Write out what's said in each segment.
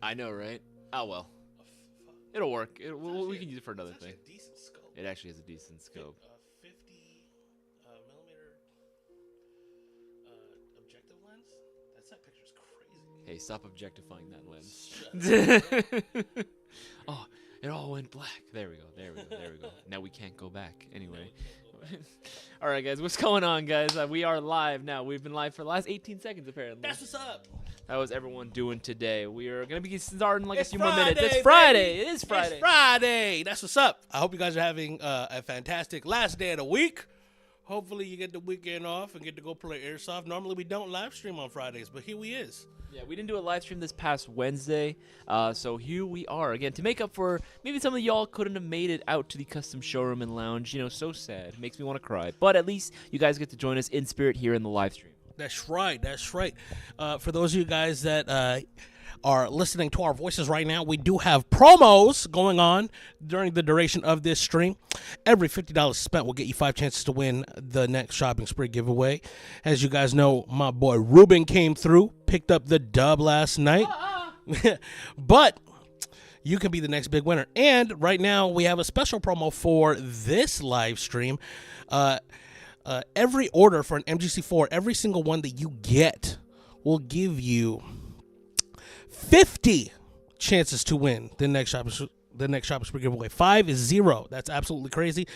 I know, right? Oh well, it'll work. We can use it for another thing. A decent scope. It actually has a decent scope. 50 millimeter objective lens. That picture's crazy. Hey, stop objectifying that lens. Oh, it all went black. There we go. There we go. Now we can't go back. Anyway. All right, guys. What's going on, guys? We are live now. We've been live for the last 18 seconds, apparently. That's what's up. How is everyone doing today? We are going to be starting like It's a few more minutes. Friday, It's Friday. baby. It is Friday. It's Friday. That's what's up. I hope you guys are having a fantastic last day of the week. Hopefully you get the weekend off and get to go play Airsoft. Normally we don't live stream on Fridays, but here we is. Yeah, we didn't do a live stream this past Wednesday, so here we are again to make up for maybe some of y'all couldn't have made it out to the custom showroom and lounge. You know, so sad. Makes me want to cry. But at least you guys get to join us in spirit here in the live stream. That's right. That's right. For those of you guys that are listening to our voices right now, we do have promos going on during the duration of this stream. Every $50 spent will get you 5 chances to win the next shopping spree giveaway. As you guys know, my boy Ruben came through, picked up the dub last night. But you can be the next big winner. And right now we have a special promo for this live stream. Every order for an MGC4, every single one that you get will give you 50 chances to win the next shopping spree giveaway. 5 is 0. That's absolutely crazy.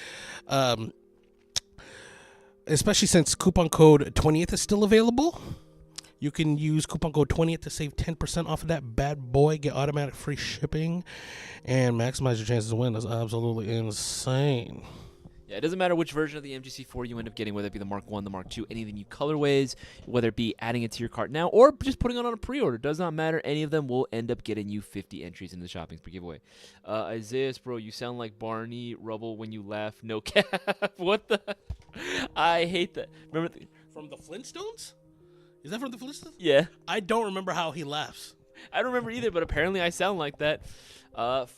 Especially since coupon code 20th is still available. You can use coupon code 20th to save 10% off of that bad boy, get automatic free shipping, and maximize your chances to win. That's absolutely insane. Yeah, it doesn't matter which version of the MGC4 you end up getting, whether it be the Mark 1, the Mark 2, any of the new colorways, whether it be adding it to your cart now or just putting it on a pre-order. Does not matter. Any of them will end up getting you 50 entries in the shopping spree giveaway. Isaiah, bro, you sound like Barney Rubble when you laugh. No cap. What the? I hate that. Remember From the Flintstones? Is that from the Flintstones? Yeah. I don't remember how he laughs. I don't remember either, but apparently I sound like that.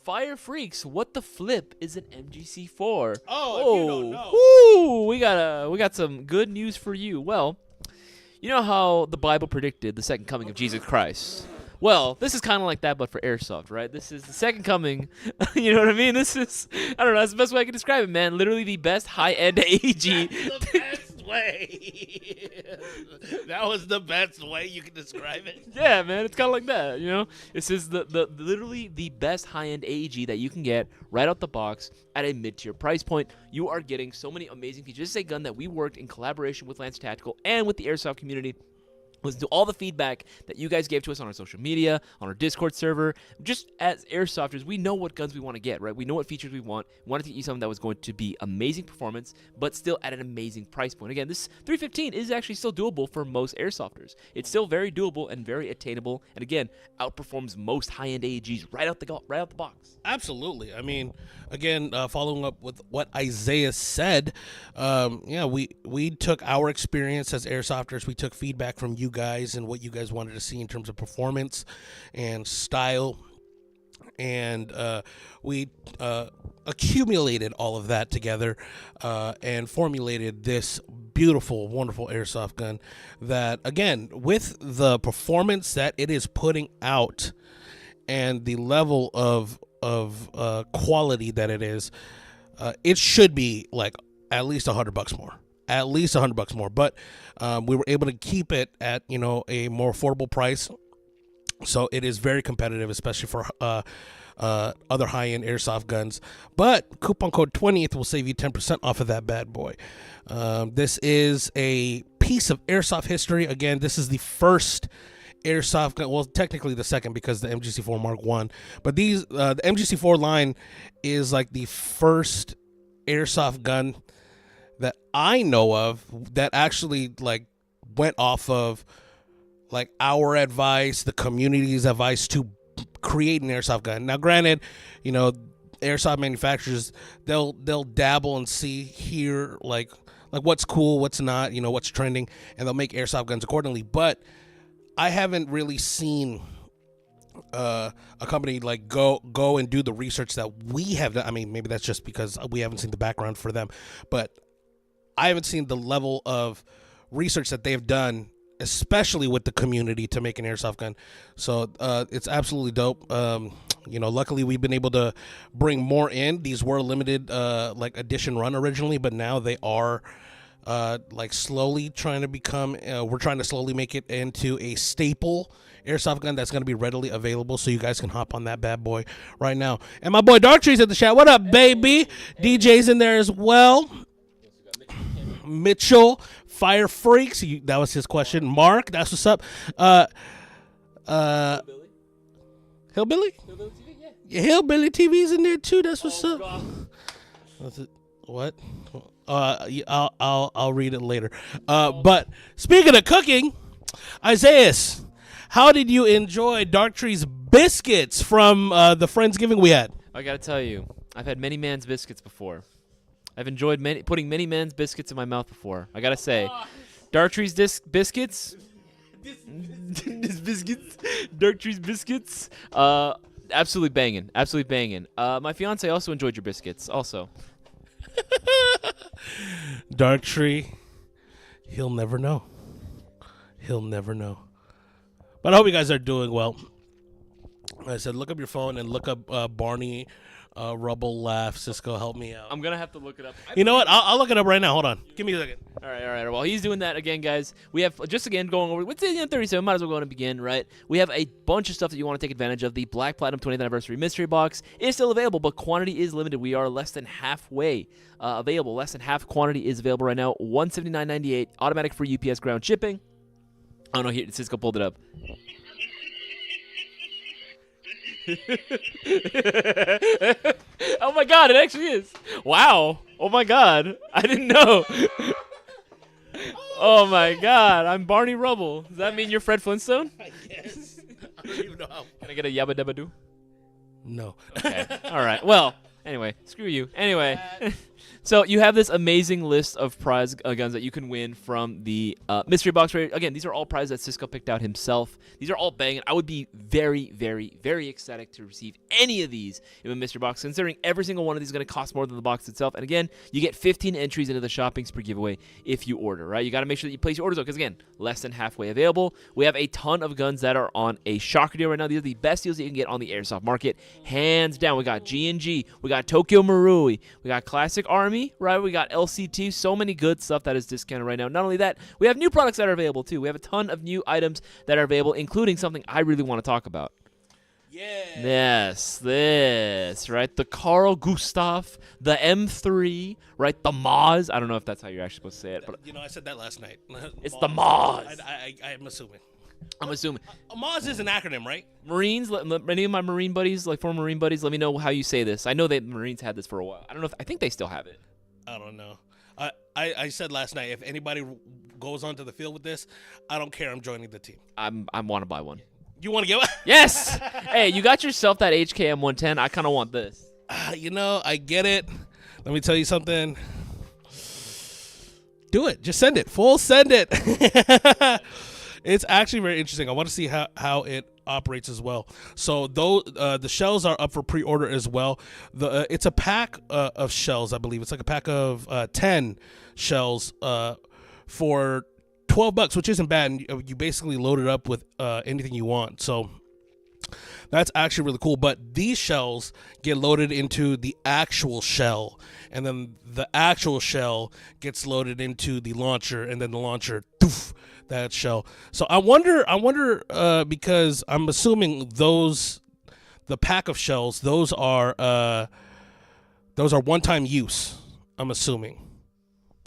Fire Freaks, what the flip is an MGC4? Oh, if you don't know. Woo, we got some good news for you. Well, you know how the Bible predicted the second coming of Jesus Christ? Well, this is kind of like that, but for Airsoft, right? This is the second coming. You know what I mean? This is, I don't know, that's the best way I can describe it, man. Literally the best high-end AEG. That's the best way. That was the best way you can describe it. Yeah, man, it's kind of like that, you know? This is the literally the best high-end AEG that you can get right out the box at a mid-tier price point. You are getting so many amazing features. This is a gun that we worked in collaboration with Lance Tactical and with the Airsoft community. Listen to all the feedback that you guys gave to us on our social media, on our Discord server. Just as Airsofters, we know what guns we want to get, right? We know what features we want. We wanted to get you something that was going to be amazing performance, but still at an amazing price point. Again, this 315 is actually still doable for most Airsofters. It's still very doable and very attainable, and again, outperforms most high-end AEGs right out the box. Absolutely. I mean, again, following up with what Isaiah said, we took our experience as Airsofters. We took feedback from you guys and what you guys wanted to see in terms of performance and style, and we accumulated all of that together and formulated this beautiful, wonderful Airsoft gun that, again, with the performance that it is putting out and the level of quality that it is, it should be like at least $100 more. At least $100 more, but we were able to keep it at a more affordable price, so it is very competitive, especially for other high-end Airsoft guns. But coupon code 20th will save you 10% off of that bad boy. This is a piece of Airsoft history. Again, this is the first Airsoft gun, well, technically the second because the MGC4 Mark 1, but the MGC4 line is like the first Airsoft gun that I know of that actually like went off of like our advice, the community's advice to create an Airsoft gun. Now, granted, Airsoft manufacturers, they'll dabble and see here like what's cool, what's not, what's trending, and they'll make Airsoft guns accordingly. But I haven't really seen a company like go and do the research that we have done. I mean, maybe that's just because we haven't seen the background for them, but I haven't seen the level of research that they've done especially with the community, to make an airsoft gun. So it's absolutely dope. Luckily we've been able to bring more in. These were limited like edition run originally, but now they are like slowly trying to become, we're trying to slowly make it into a staple airsoft gun that's going to be readily available, so you guys can hop on that bad boy right now. And my boy Darktree's at the chat. What up, baby? DJ's in there as well. Mitchell, Fire Freaks, that was his question. Mark, that's what's up. Hillbilly? Yeah, Hillbilly TV's in there too. That's what's up. What's it? What? I'll read it later. But speaking of cooking, Isaiah, how did you enjoy Darktree's biscuits from the Friendsgiving we had? I gotta tell you, I've had many man's biscuits before. I've enjoyed putting many man's biscuits in my mouth before. I gotta say, Darktree's biscuits. Darktree's biscuits. Absolutely banging. Absolutely banging. My fiance also enjoyed your biscuits. Also. Darktree, he'll never know. He'll never know. But I hope you guys are doing well. Like I said, look up your phone and look up Barney Rubble Laugh. Cisco, help me out. I'm going to have to look it up. You know what? I'll look it up right now. Hold on. Give me a second. All right. While he's doing that, again, guys, we have, just again, going over, what's the 37, might as well go on and begin, right? We have a bunch of stuff that you want to take advantage of. The Black Platinum 20th Anniversary Mystery Box is still available, but quantity is limited. We are less than halfway available. Less than half quantity is available right now. $179.98, automatic free UPS ground shipping. Oh, no, here, Cisco pulled it up. Oh my god, it actually is. Wow. Oh my god. I didn't know. Oh my god. I'm Barney Rubble. Does that mean you're Fred Flintstone? Yes. I don't even know how. Can I get a yabba dabba doo? No. Okay. All right. Well, anyway, screw you. Anyway. So you have this amazing list of prize guns that you can win from the mystery box. Again, these are all prizes that Cisco picked out himself. These are all banging. I would be very, very, very ecstatic to receive any of these in a mystery box, considering every single one of these is going to cost more than the box itself. And again, you get 15 entries into the shopping spree giveaway if you order, right? You got to make sure that you place your orders, though, because again, less than halfway available. We have a ton of guns that are on a shocker deal right now. These are the best deals that you can get on the airsoft market, hands down. We got G&G, we got Tokyo Marui, we got Classic Army, right? We got LCT, so many good stuff that is discounted right now. Not only that, we have new products that are available too. We have a ton of new items that are available, including something I really want to talk about. Yeah. Yes, this, right? The Carl Gustav, the M3, right? The Maz. I don't know if that's how you're actually supposed to say it, but I said that last night. It's the Maz. I'm assuming. I'm assuming. Maz is an acronym, right? Marines, many of my Marine buddies, like former Marine buddies, let me know how you say this. I know that Marines had this for a while. I don't know I think they still have it. I don't know. I said last night, if anybody goes onto the field with this, I don't care. I'm joining the team. I want to buy one. You want to get one? Yes. Hey, you got yourself that HKM 110. I kind of want this. I get it. Let me tell you something. Do it. Just send it. Full send it. It's actually very interesting. I want to see how it operates as well. So though the shells are up for pre-order as well. It's a pack of shells, I believe. It's like a pack of 10 shells for $12, which isn't bad. And you basically load it up with anything you want. So that's actually really cool. But these shells get loaded into the actual shell, and then the actual shell gets loaded into the launcher, and then the launcher, doof, that shell. So I wonder because I'm assuming the pack of shells, those are one-time use. I'm assuming.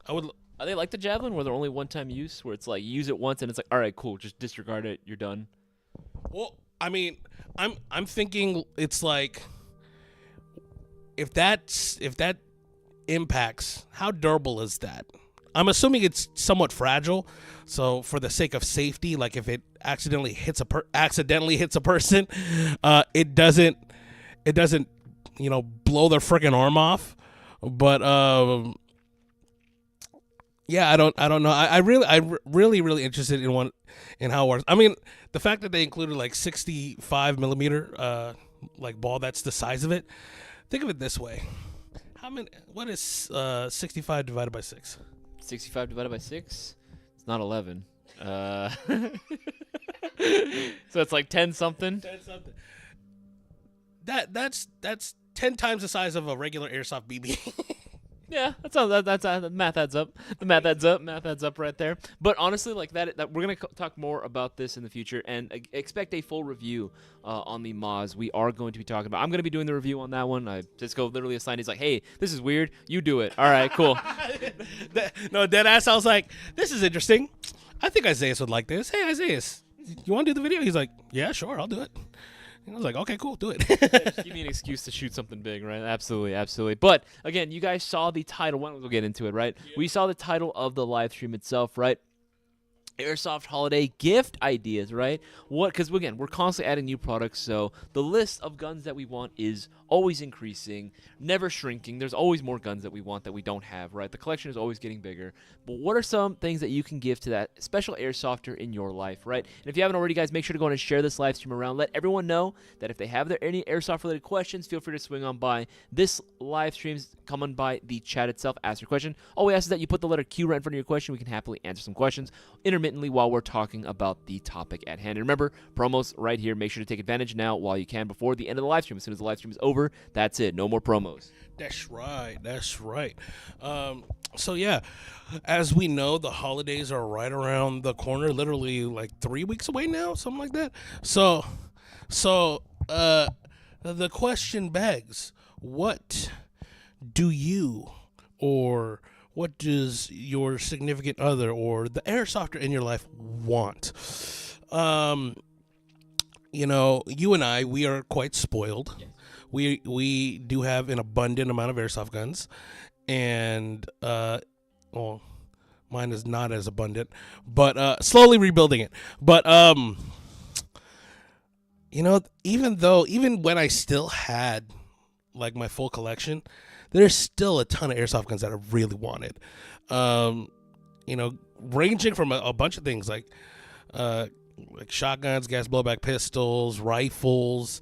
Are they like the Javelin, where they're only one-time use, where it's like you use it once and it's like, all right, cool, just disregard it, you're done? Well, I mean, I'm thinking it's like if that impacts, how durable is that? I'm assuming it's somewhat fragile. So for the sake of safety, like if it accidentally hits a person, it doesn't blow their freaking arm off. But yeah, I don't know. I really interested in how it works. I mean, the fact that they included like 65 millimeter like ball, that's the size of it. Think of it this way: what is 65 divided by 6? 65 divided by 6? It's not 11. So it's like 10 something. 10 something. That's 10 times the size of a regular airsoft BB. Yeah, that's the math adds up. The math adds up. Math adds up right there. But honestly, like that we're gonna talk more about this in the future, and expect a full review on the Moz. We are going to be talking about. I'm gonna be doing the review on that one. Cisco literally assigned. He's like, "Hey, this is weird. You do it." All right, cool. No, dead ass. I was like, "This is interesting. I think Isaiah would like this. Hey, Isaiah, you want to do the video?" He's like, "Yeah, sure, I'll do it." And I was like, "Okay, cool, do it." Just give me an excuse to shoot something big, right? Absolutely, absolutely. But again, you guys saw the title. We'll get into it, right? Yeah. We saw the title of the live stream itself, right? Airsoft holiday gift ideas, right? Because again, we're constantly adding new products, so the list of guns that we want is always increasing, never shrinking. There's always more guns that we want that we don't have, right? The collection is always getting bigger. But what are some things that you can give to that special airsofter in your life, right? And if you haven't already, guys, make sure to go and share this live stream around. Let everyone know that if they have any airsoft related questions, feel free to swing on by this live stream's. Come on by the chat itself, ask your question. All we ask is that you put the letter Q right in front of your question. We can happily answer some questions intermittently while we're talking about the topic at hand. And remember, promos right here. Make sure to take advantage now while you can before the end of the live stream. As soon as the live stream is over, that's it. No more promos. That's right. That's right. So yeah, as we know, the holidays are right around the corner. Literally like 3 weeks away now, something like that. So the question begs, what do you or what does your significant other or the airsofter in your life want? You know, you and I, we are quite spoiled. Yes. We do have an abundant amount of airsoft guns, and well, mine is not as abundant, but slowly rebuilding it. But you know, even when I still had like my full collection, there's still a ton of airsoft guns that I really wanted. You know, ranging from a bunch of things like shotguns, gas blowback pistols, rifles,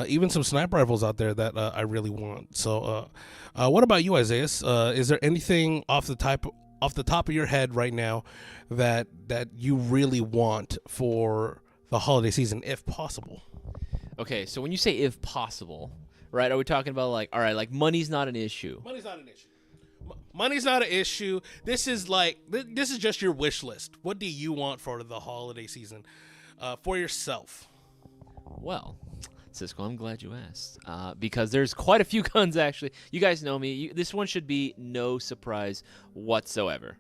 even some sniper rifles out there that I really want. So, what about you, Isaiah? Is there anything off the top of your head right now that you really want for the holiday season, if possible? Okay, so when you say if possible, right, are we talking about like, all right, like money's not an issue? Money's not an issue. Money's not an issue. This is just your wish list. What do you want for the holiday season for yourself? Well, Cisco, I'm glad you asked because there's quite a few guns actually. You guys know me. This one should be no surprise whatsoever.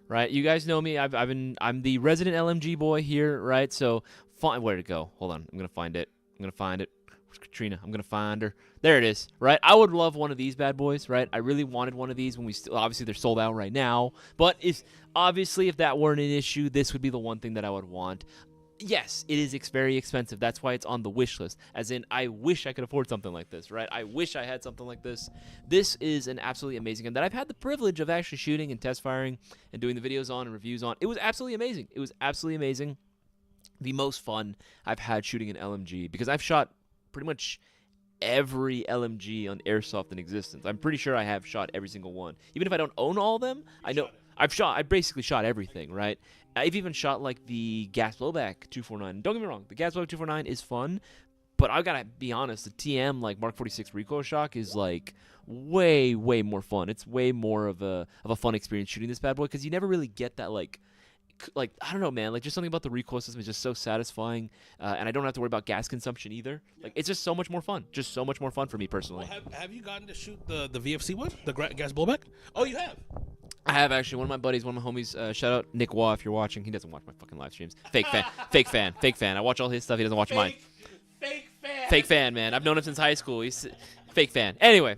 Right? You guys know me. I'm the resident LMG boy here, right? So, where'd it go? Hold on. I'm going to find it. Where's Katrina? I'm going to find her. There it is, right? I would love one of these bad boys, right? I really wanted one of these when obviously they're sold out right now. But if that weren't an issue, this would be the one thing that I would want. Yes, it is very expensive. That's why it's on the wish list. As in, I wish I could afford something like this, right? I wish I had something like this. This is an absolutely amazing gun that I've had the privilege of actually shooting and test firing and doing the videos on and reviews on. It was absolutely amazing. The most fun I've had shooting an LMG because I've shot pretty much every LMG on Airsoft in existence. I'm pretty sure I have shot every single one. Even if I don't own all of them, I basically shot everything, right? I've even shot like the gas blowback 249. Don't get me wrong, the gas blowback 249 is fun, but I gotta be honest, the TM like Mark 46 recoil shock is like way more fun. It's way more of a fun experience shooting this bad boy because you never really get that like I don't know, man, like just something about the recoil system is just so satisfying, and I don't have to worry about gas consumption either. Like it's just so much more fun, for me personally. Well, have you gotten to shoot the VFC one, the gas blowback? Oh, you have. I have actually. One of my buddies, one of my homies, shout out Nick Waugh if you're watching. He doesn't watch my fucking live streams. Fake fan. I watch all his stuff. He doesn't watch mine. Fake fan, man. I've known him since high school. He's fake fan. Anyway,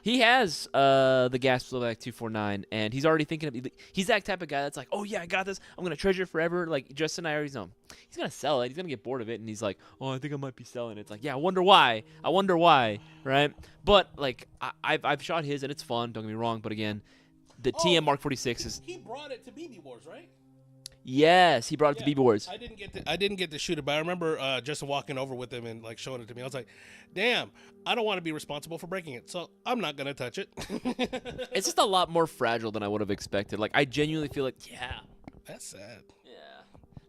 he has the gas blowback 249, and he's already thinking of. He's that type of guy that's like, oh yeah, I got this. I'm gonna treasure it forever. Like Justin and I already know. He's gonna sell it. He's gonna get bored of it, and he's like, oh, I think I might be selling it. It's like, yeah, I wonder why, right? But like, I've shot his, and it's fun. Don't get me wrong, but again. The TM Mark 46 is. He brought it to BB Wars, right? Yes, he brought it to BB Wars. I didn't get to shoot it, but I remember Justin walking over with him and like showing it to me. I was like, "Damn, I don't want to be responsible for breaking it, so I'm not gonna touch it." It's just a lot more fragile than I would have expected. Like I genuinely feel like, yeah, That's sad. Yeah.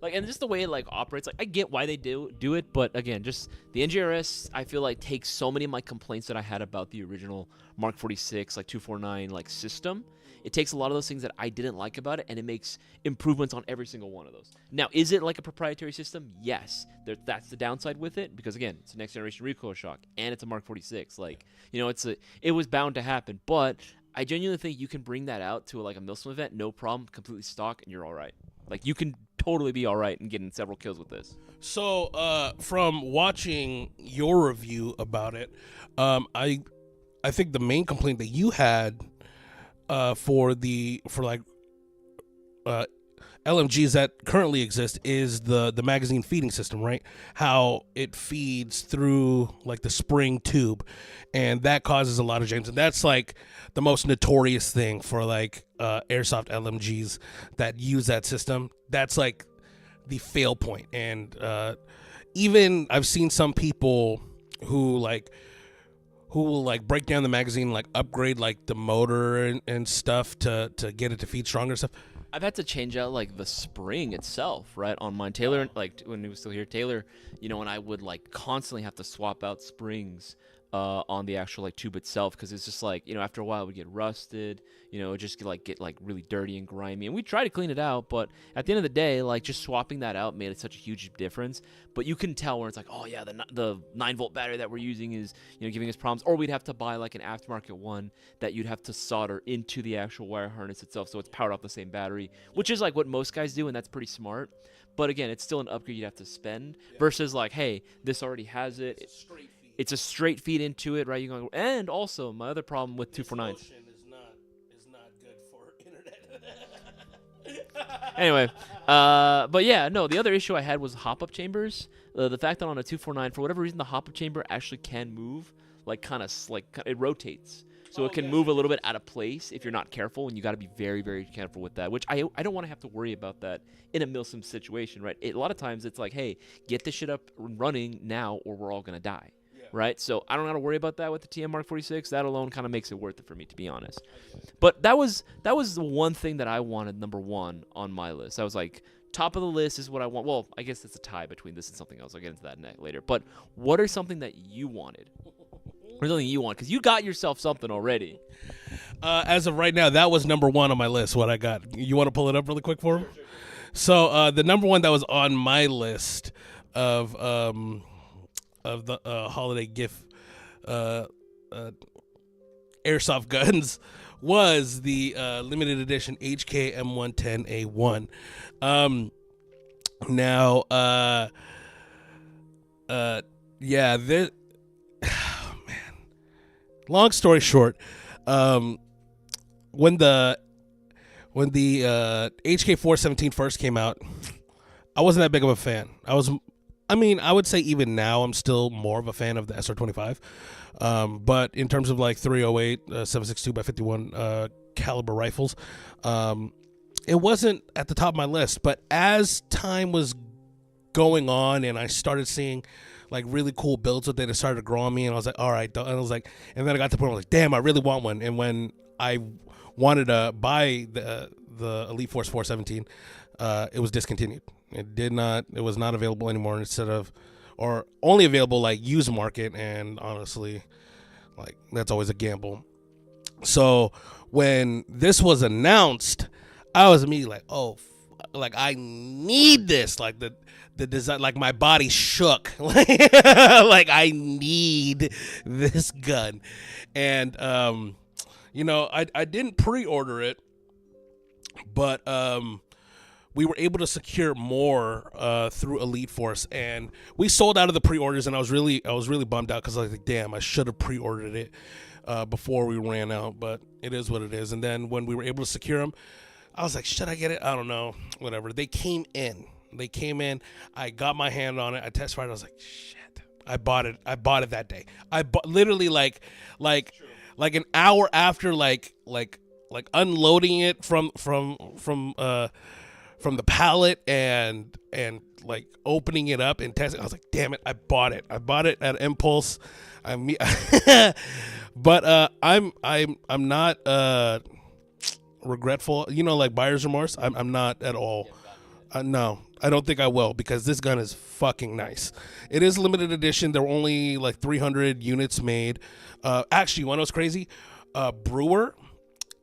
Like, and just the way it like operates, like I get why they do it, but again, just the NGRS, I feel like takes so many of my complaints that I had about the original Mark 46, like 249, like system. It takes a lot of those things that I didn't like about it, and it makes improvements on every single one of those. Now, is it like a proprietary system? Yes. That's the downside with it, because again, it's a next generation recoil shock, and it's a Mark 46. Like, you know, it was bound to happen, but I genuinely think you can bring that out to like a Milsim event, no problem, completely stock, and you're all right. Like, you can totally be all right and getting several kills with this. So, from watching your review about it, I think the main complaint that you had for LMGs that currently exist is the magazine feeding system, right? How it feeds through like the spring tube, and that causes a lot of jams. And that's like the most notorious thing for like airsoft LMGs that use that system. That's like the fail point. And even I've seen some people who will like break down the magazine, like upgrade like the motor and stuff to get it to feed stronger and stuff. I've had to change out like the spring itself, right, on mine. Taylor, like when he was still here, Taylor, you know, and I would like constantly have to swap out springs on the actual like tube itself, because it's just like, you know, after a while it would get rusted, you know, it just get like really dirty and grimy, and we try to clean it out, but at the end of the day, like just swapping that out made it such a huge difference. But you can tell where it's like, oh yeah, the 9-volt battery that we're using is, you know, giving us problems, or we'd have to buy like an aftermarket one that you'd have to solder into the actual wire harness itself, so it's powered off the same battery, which is like what most guys do, and that's pretty smart. But again, it's still an upgrade you'd have to spend versus like, hey, this already has it. It's a straight feed into it, right? You go, and also my other problem with 249s. Is not good for internet. Anyway, but yeah, no. The other issue I had was hop-up chambers. The fact that on a 249, for whatever reason, the hop-up chamber actually can move, like kind of like it rotates, so it can move a little bit out of place if you're not careful, and you got to be very, very careful with that. Which I don't want to have to worry about that in a Milsim situation, right? A lot of times it's like, hey, get this shit up and running now, or we're all gonna die. Right, so I don't have to worry about that with the TM Mark 46. That alone kind of makes it worth it for me, to be honest. But that was the one thing that I wanted, number one on my list. I was like, top of the list is what I want. Well, I guess it's a tie between this and something else. I'll get into that later. But what are something that you wanted, or something you want? Because you got yourself something already. As of right now, that was number one on my list. What I got? You want to pull it up really quick for him? Sure. So the number one that was on my list of the holiday gift airsoft guns was the limited edition HK M110A1. Now, yeah, this, oh, man. Long story short, when the HK 417 first came out, I wasn't that big of a fan. I would say even now I'm still more of a fan of the SR25. But in terms of like 308, 7.62 by 51 caliber rifles, it wasn't at the top of my list. But as time was going on and I started seeing like really cool builds with it, it started to grow on me, and I was like, all right. And I was like, and then I got to the point where I was like, damn, I really want one. And when I wanted to buy the Elite Force 417, it was discontinued. It was not available anymore, or only available like used market, and honestly, like that's always a gamble. So when this was announced, I was immediately like, oh, like I need this. Like the design, like my body shook. Like I need this gun. And you know, I didn't pre-order it, but we were able to secure more through Elite Force, and we sold out of the pre-orders, and I was really bummed out, because I was like, damn, I should have pre-ordered it before we ran out, but it is what it is. And then when we were able to secure them, I was like, should I get it? I don't know, whatever. They came in. I got my hand on it. I test fired. I was like, shit. I bought it that day. Literally like an hour after like unloading it from the pallet and like opening it up and testing. I was like, damn it, I bought it at impulse. But I'm not regretful. You know, like buyer's remorse. I'm not at all. No, I don't think I will because this gun is fucking nice. It is limited edition. There were only like 300 units made. Actually, you want to know what's crazy? Brewer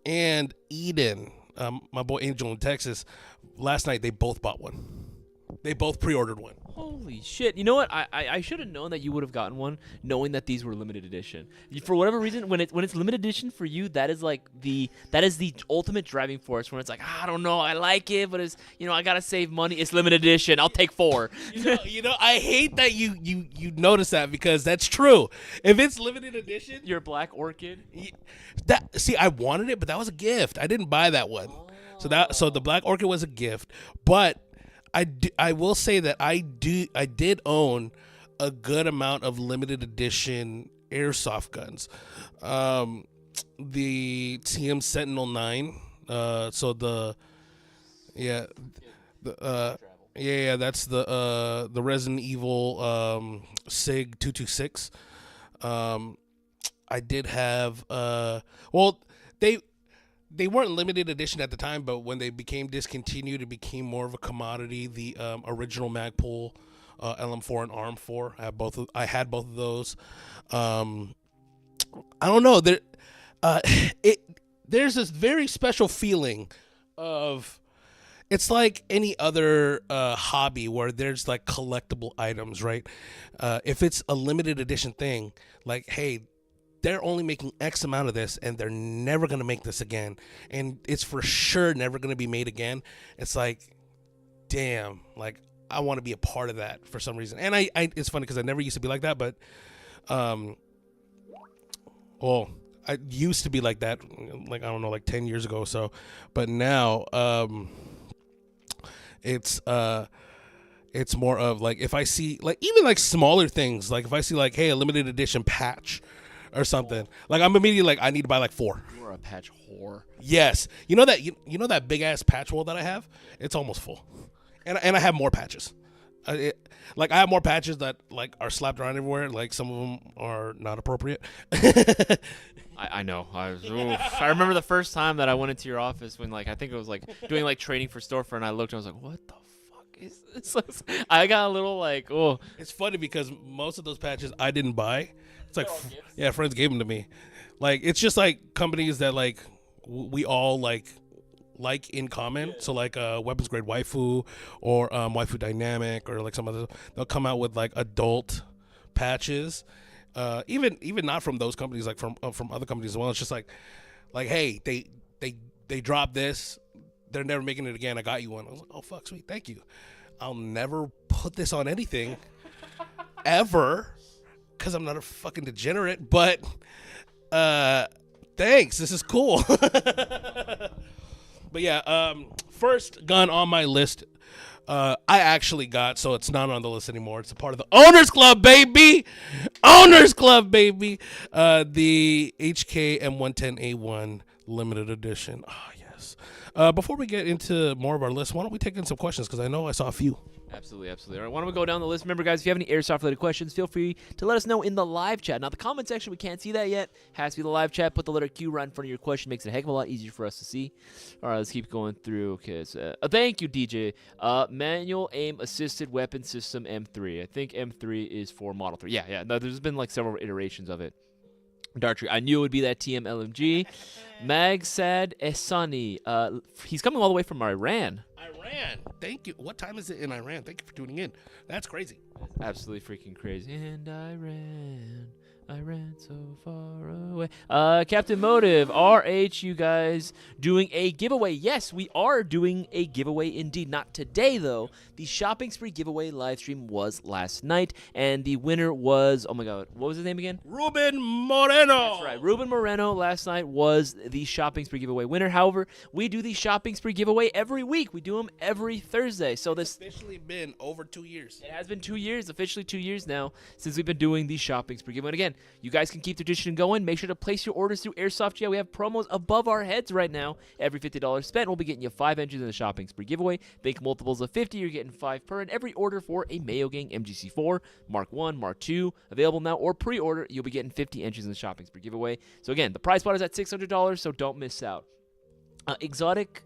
and Eden, my boy Angel in Texas, last night they both bought one. They both pre-ordered one. Holy shit. You know what? I should have known that you would have gotten one knowing that these were limited edition. For whatever reason, when it's limited edition for you, that is the ultimate driving force when it's like, I don't know, I like it, but it's, I got to save money. It's limited edition. I'll take 4. I hate that you notice that because that's true. If it's limited edition, your Black Orchid. See, I wanted it, but that was a gift. I didn't buy that one. So the Black Orchid was a gift, but I will say that I did own a good amount of limited edition airsoft guns. The TM Sentinel 9. That's the Resident Evil SIG 226. I did have they weren't limited edition at the time, but when they became discontinued, it became more of a commodity. The original Magpul LM4 and ARM4. I had both of those. I don't know. There's this very special feeling of. It's like any other hobby where there's like collectible items, right? If it's a limited edition thing, like, hey, they're only making X amount of this and they're never going to make this again. And it's for sure never going to be made again. It's like, damn, like I want to be a part of that for some reason. And I it's funny because I never used to be like that, but, I used to be like that, like, I don't know, like 10 years ago or so. But now, it's more of like, if I see like, even like smaller things, like if I see like, hey, a limited edition patch, or something, like I'm immediately like I need to buy like 4. You're a patch whore. Yes, you know that big ass patch wall that I have. It's almost full, and I have more patches. I have more patches that like are slapped around everywhere. Like some of them are not appropriate. I know. I remember the first time that I went into your office when like I think it was like doing like training for storefront. And I looked and I was like, what the fuck is this? I got a little like, oh. It's funny because most of those patches I didn't buy. It's like, friends gave them to me. Like, it's just like companies that like we all like in common. Yeah. So like Weapons Grade Waifu or Waifu Dynamic or like some other, they'll come out with like adult patches. Even not from those companies, like from other companies as well. It's just like hey, they dropped this, they're never making it again. I got you one. I was like, oh fuck, sweet, thank you. I'll never put this on anything ever. Because I'm not a fucking degenerate, but thanks. This is cool. But yeah, first gun on my list, I actually got, so it's not on the list anymore. It's a part of the Owners Club, baby. Owners Club, baby. The HK M110A1 limited edition. Oh, yes. Before we get into more of our list, why don't we take in some questions? Because I know I saw a few. Absolutely. All right, why don't we go down the list? Remember, guys, if you have any airsoft-related questions, feel free to let us know in the live chat. Now, the comment section, we can't see that yet. Has to be the live chat. Put the letter Q right in front of your question. Makes it a heck of a lot easier for us to see. All right, let's keep going through. Okay, so, thank you, DJ. Manual Aim Assisted Weapon System M3. I think M3 is for Model 3. Yeah. No, there's been like several iterations of it. Dartry, I knew it would be that TM LMG. Magsad Esani. He's coming all the way from Iran. Thank you. What time is it in Iran? Thank you for tuning in. That's crazy. Absolutely freaking crazy. And I ran so far away. Captain Motive, RH, you guys doing a giveaway? Yes, we are doing a giveaway indeed. Not today, though. The shopping spree giveaway live stream was last night, and the winner was, oh my god, what was his name again? Ruben Moreno. That's right. Ruben Moreno last night was the shopping spree giveaway winner. However, we do the shopping spree giveaway every week. We do them every Thursday. So this officially been over 2 years. It has been 2 years, officially 2 years now, since we've been doing the shopping spree giveaway. And again, you guys can keep the tradition going. Make sure to place your orders through Airsoft. Yeah, we have promos above our heads right now. Every $50 spent, we'll be getting you 5 entries in the shopping spree giveaway. Think multiples of 50, you're getting 5 per. And every order for a Mayo Gang MGC4, Mark 1, Mark 2, available now, or pre-order, you'll be getting 50 entries in the shopping spree giveaway. So again, the prize pot is at $600, so don't miss out. Exotic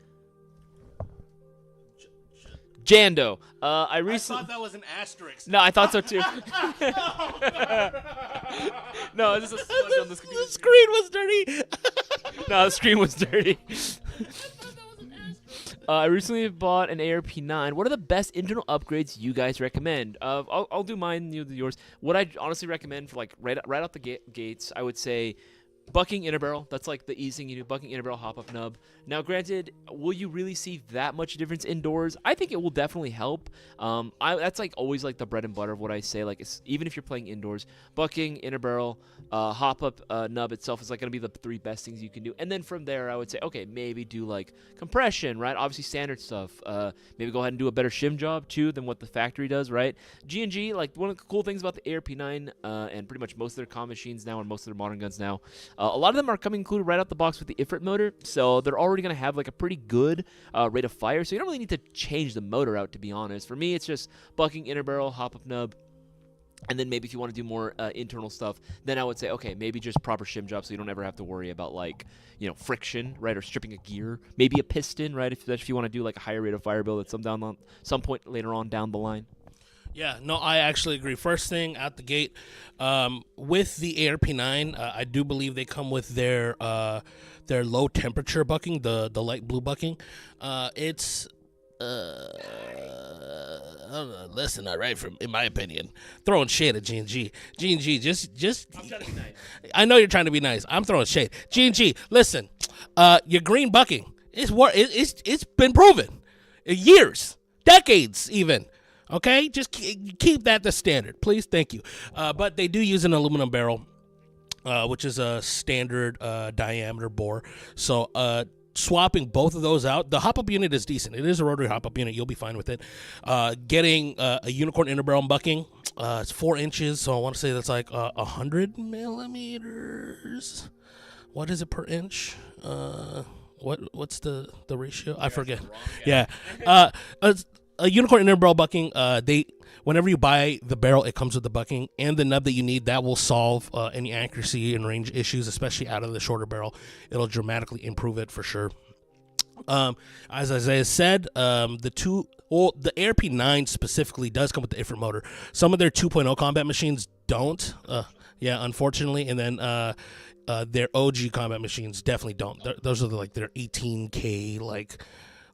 Jando. I recently. thought that was an asterisk. No, I thought so too. No, it's just a smudge on this computer. The screen was dirty. No, the screen was dirty. I recently bought an ARP9. What are the best internal upgrades you guys recommend? I'll do mine, you do yours. What I honestly recommend for like right out the gates, I would say bucking inner barrel. That's like the easy thing you do. Bucking inner barrel, hop up nub. Now, granted, will you really see that much difference indoors? I think it will definitely help. That's like always like the bread and butter of what I say. Like even if you're playing indoors, bucking inner barrel, hop up nub itself is like gonna be the 3 best things you can do. And then from there, I would say, okay, maybe do like compression, right? Obviously standard stuff. Maybe go ahead and do a better shim job too than what the factory does, right? G&G, like one of the cool things about the ARP9 and pretty much most of their comm machines now and most of their modern guns now. A lot of them are coming included right out the box with the Ifrit motor, so they're already going to have like a pretty good rate of fire, so you don't really need to change the motor out, to be honest. For me, it's just bucking inner barrel, hop-up nub, and then maybe if you want to do more internal stuff, then I would say, okay, maybe just proper shim job so you don't ever have to worry about, like, you know, friction, right, or stripping a gear. Maybe a piston, right, if you want to do like a higher rate of fire build at some point later on down the line. Yeah, no, I actually agree. First thing out the gate, with the ARP9, I do believe they come with their low temperature bucking, the light blue bucking. It's listen, all right, in my opinion, throwing shade at G&G. G&G, just. I'm trying to be nice. I know you're trying to be nice. I'm throwing shade. G&G, listen, your green bucking it's been proven, years, decades, even. Okay, just keep that the standard, please. Thank you. But they do use an aluminum barrel, which is a standard diameter bore. So swapping both of those out, the hop-up unit is decent. It is a rotary hop-up unit. You'll be fine with it. Getting a unicorn inner barrel bucking, it's 4 inches, so I want to say that's like 100 millimeters. What is it per inch? What's the ratio? I forget. Yeah. A unicorn inner barrel bucking, whenever you buy the barrel, it comes with the bucking and the nub that you need. That will solve any accuracy and range issues, especially out of the shorter barrel. It'll dramatically improve it for sure. As Isaiah said, the ARP9 specifically does come with the Ifrit motor. Some of their 2.0 combat machines don't. Unfortunately, and then their OG combat machines definitely don't. Those are their 18K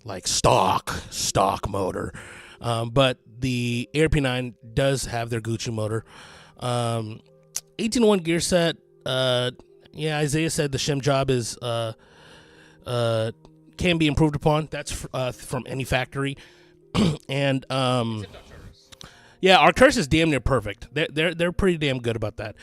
like stock motor. But the ARP9 does have their Gucci motor. 18-1 gear set. Isaiah said the shim job is can be improved upon. That's from any factory. And our curse is damn near perfect. They're pretty damn good about that.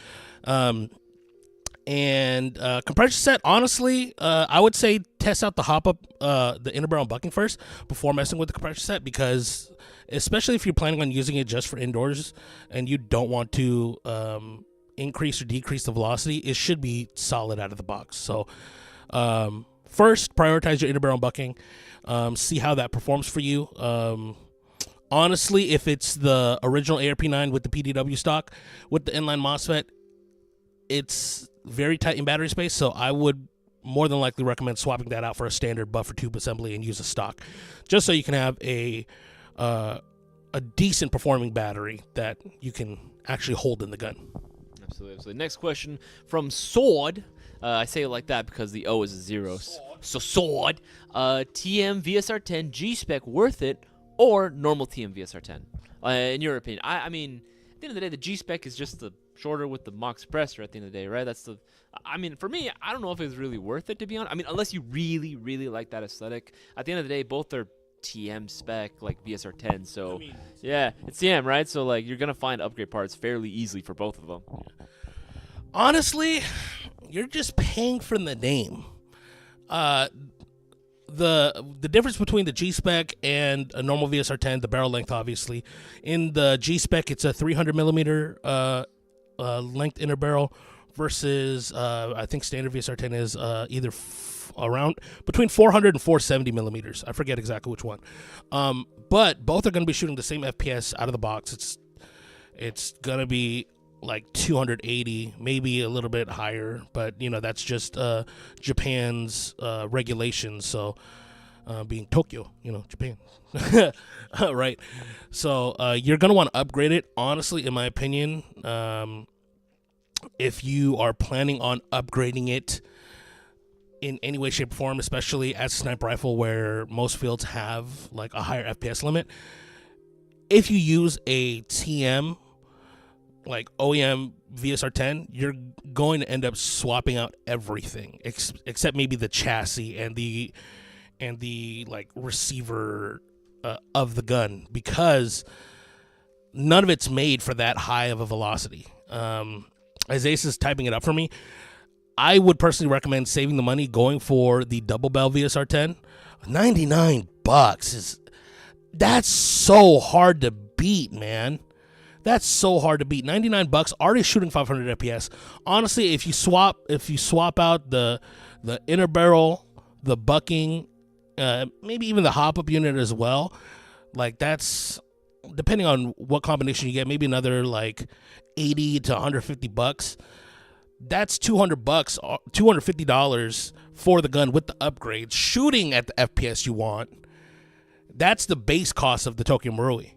And compression set, honestly, I would say test out the hop-up, the inner barrel bucking first before messing with the compression set, because especially if you're planning on using it just for indoors and you don't want to increase or decrease the velocity, it should be solid out of the box. So first, prioritize your inner barrel bucking, see how that performs for you. Honestly, if it's the original ARP9 with the PDW stock, with the inline MOSFET, it's very tight in battery space, so I would more than likely recommend swapping that out for a standard buffer tube assembly and use a stock, just so you can have a decent performing battery that you can actually hold in the gun. Absolutely. Next question from Sword. I say it like that because the O is a 0. So Sword. TM VSR10 G-Spec worth it or normal TM VSR10? In your opinion. I mean, at the end of the day, the G-Spec is just the shorter with the Mach suppressor at the end of the day, right? I mean, for me, I don't know if it's really worth it, to be honest. I mean, unless you really, really like that aesthetic. At the end of the day, both are TM spec, like VSR10. So, yeah, it's TM, right? So, like, you're going to find upgrade parts fairly easily for both of them. Honestly, you're just paying for the name. The difference between the G-Spec and a normal VSR10, the barrel length, obviously. In the G-Spec, it's a 300 millimeter length inner barrel versus I think standard VSR10 is either around between 400 and 470 millimeters. I forget exactly which one. But both are going to be shooting the same FPS out of the box. It's going to be like 280, maybe a little bit higher, but that's just Japan's regulations. So being Tokyo, Japan, right? So you're gonna want to upgrade it. Honestly, in my opinion, if you are planning on upgrading it in any way, shape, or form, especially as a sniper rifle where most fields have like a higher FPS limit, if you use a TM like OEM VSR10, you're going to end up swapping out everything except maybe the chassis and the like receiver of the gun, because none of it's made for that high of a velocity. As Ace is typing it up for me, I would personally recommend saving the money, going for the double bell VSR10. $99 that's so hard to beat, man. That's so hard to beat. $99, already shooting 500 FPS. Honestly, if you swap out the inner barrel, the bucking, maybe even the hop up unit as well, like that's, depending on what combination you get, maybe another like $80 to $150. That's $200, $250 for the gun with the upgrades, shooting at the FPS you want. That's the base cost of the Tokyo Marui,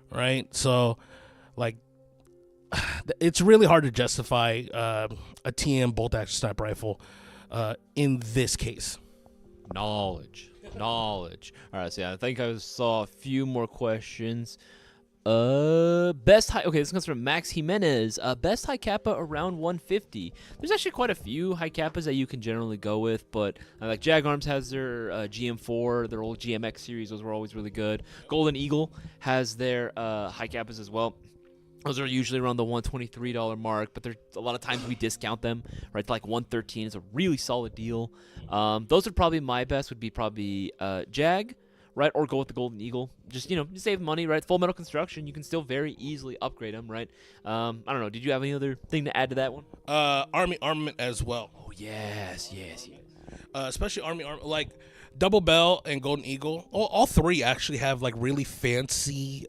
right? So, like, it's really hard to justify a TM bolt action sniper rifle in this case. Knowledge. All right, so yeah, I think I saw a few more questions. Best high. Okay, this comes from Max Jimenez. Best high kappa around 150. There's actually quite a few high kappas that you can generally go with, but like Jag Arms has their GM4, their old GMX series. Those were always really good. Golden Eagle has their high kappas as well. Those are usually around the $123 mark, but there's a lot of times we discount them, right? Like $113 is a really solid deal. Those would probably, my best would be probably Jag, right? Or go with the Golden Eagle. Just, you save money, right? Full metal construction, you can still very easily upgrade them, right? I don't know. Did you have any other thing to add to that one? Army armament as well. Oh, yes. Especially Army armament, like Double Bell and Golden Eagle. All three actually have like really fancy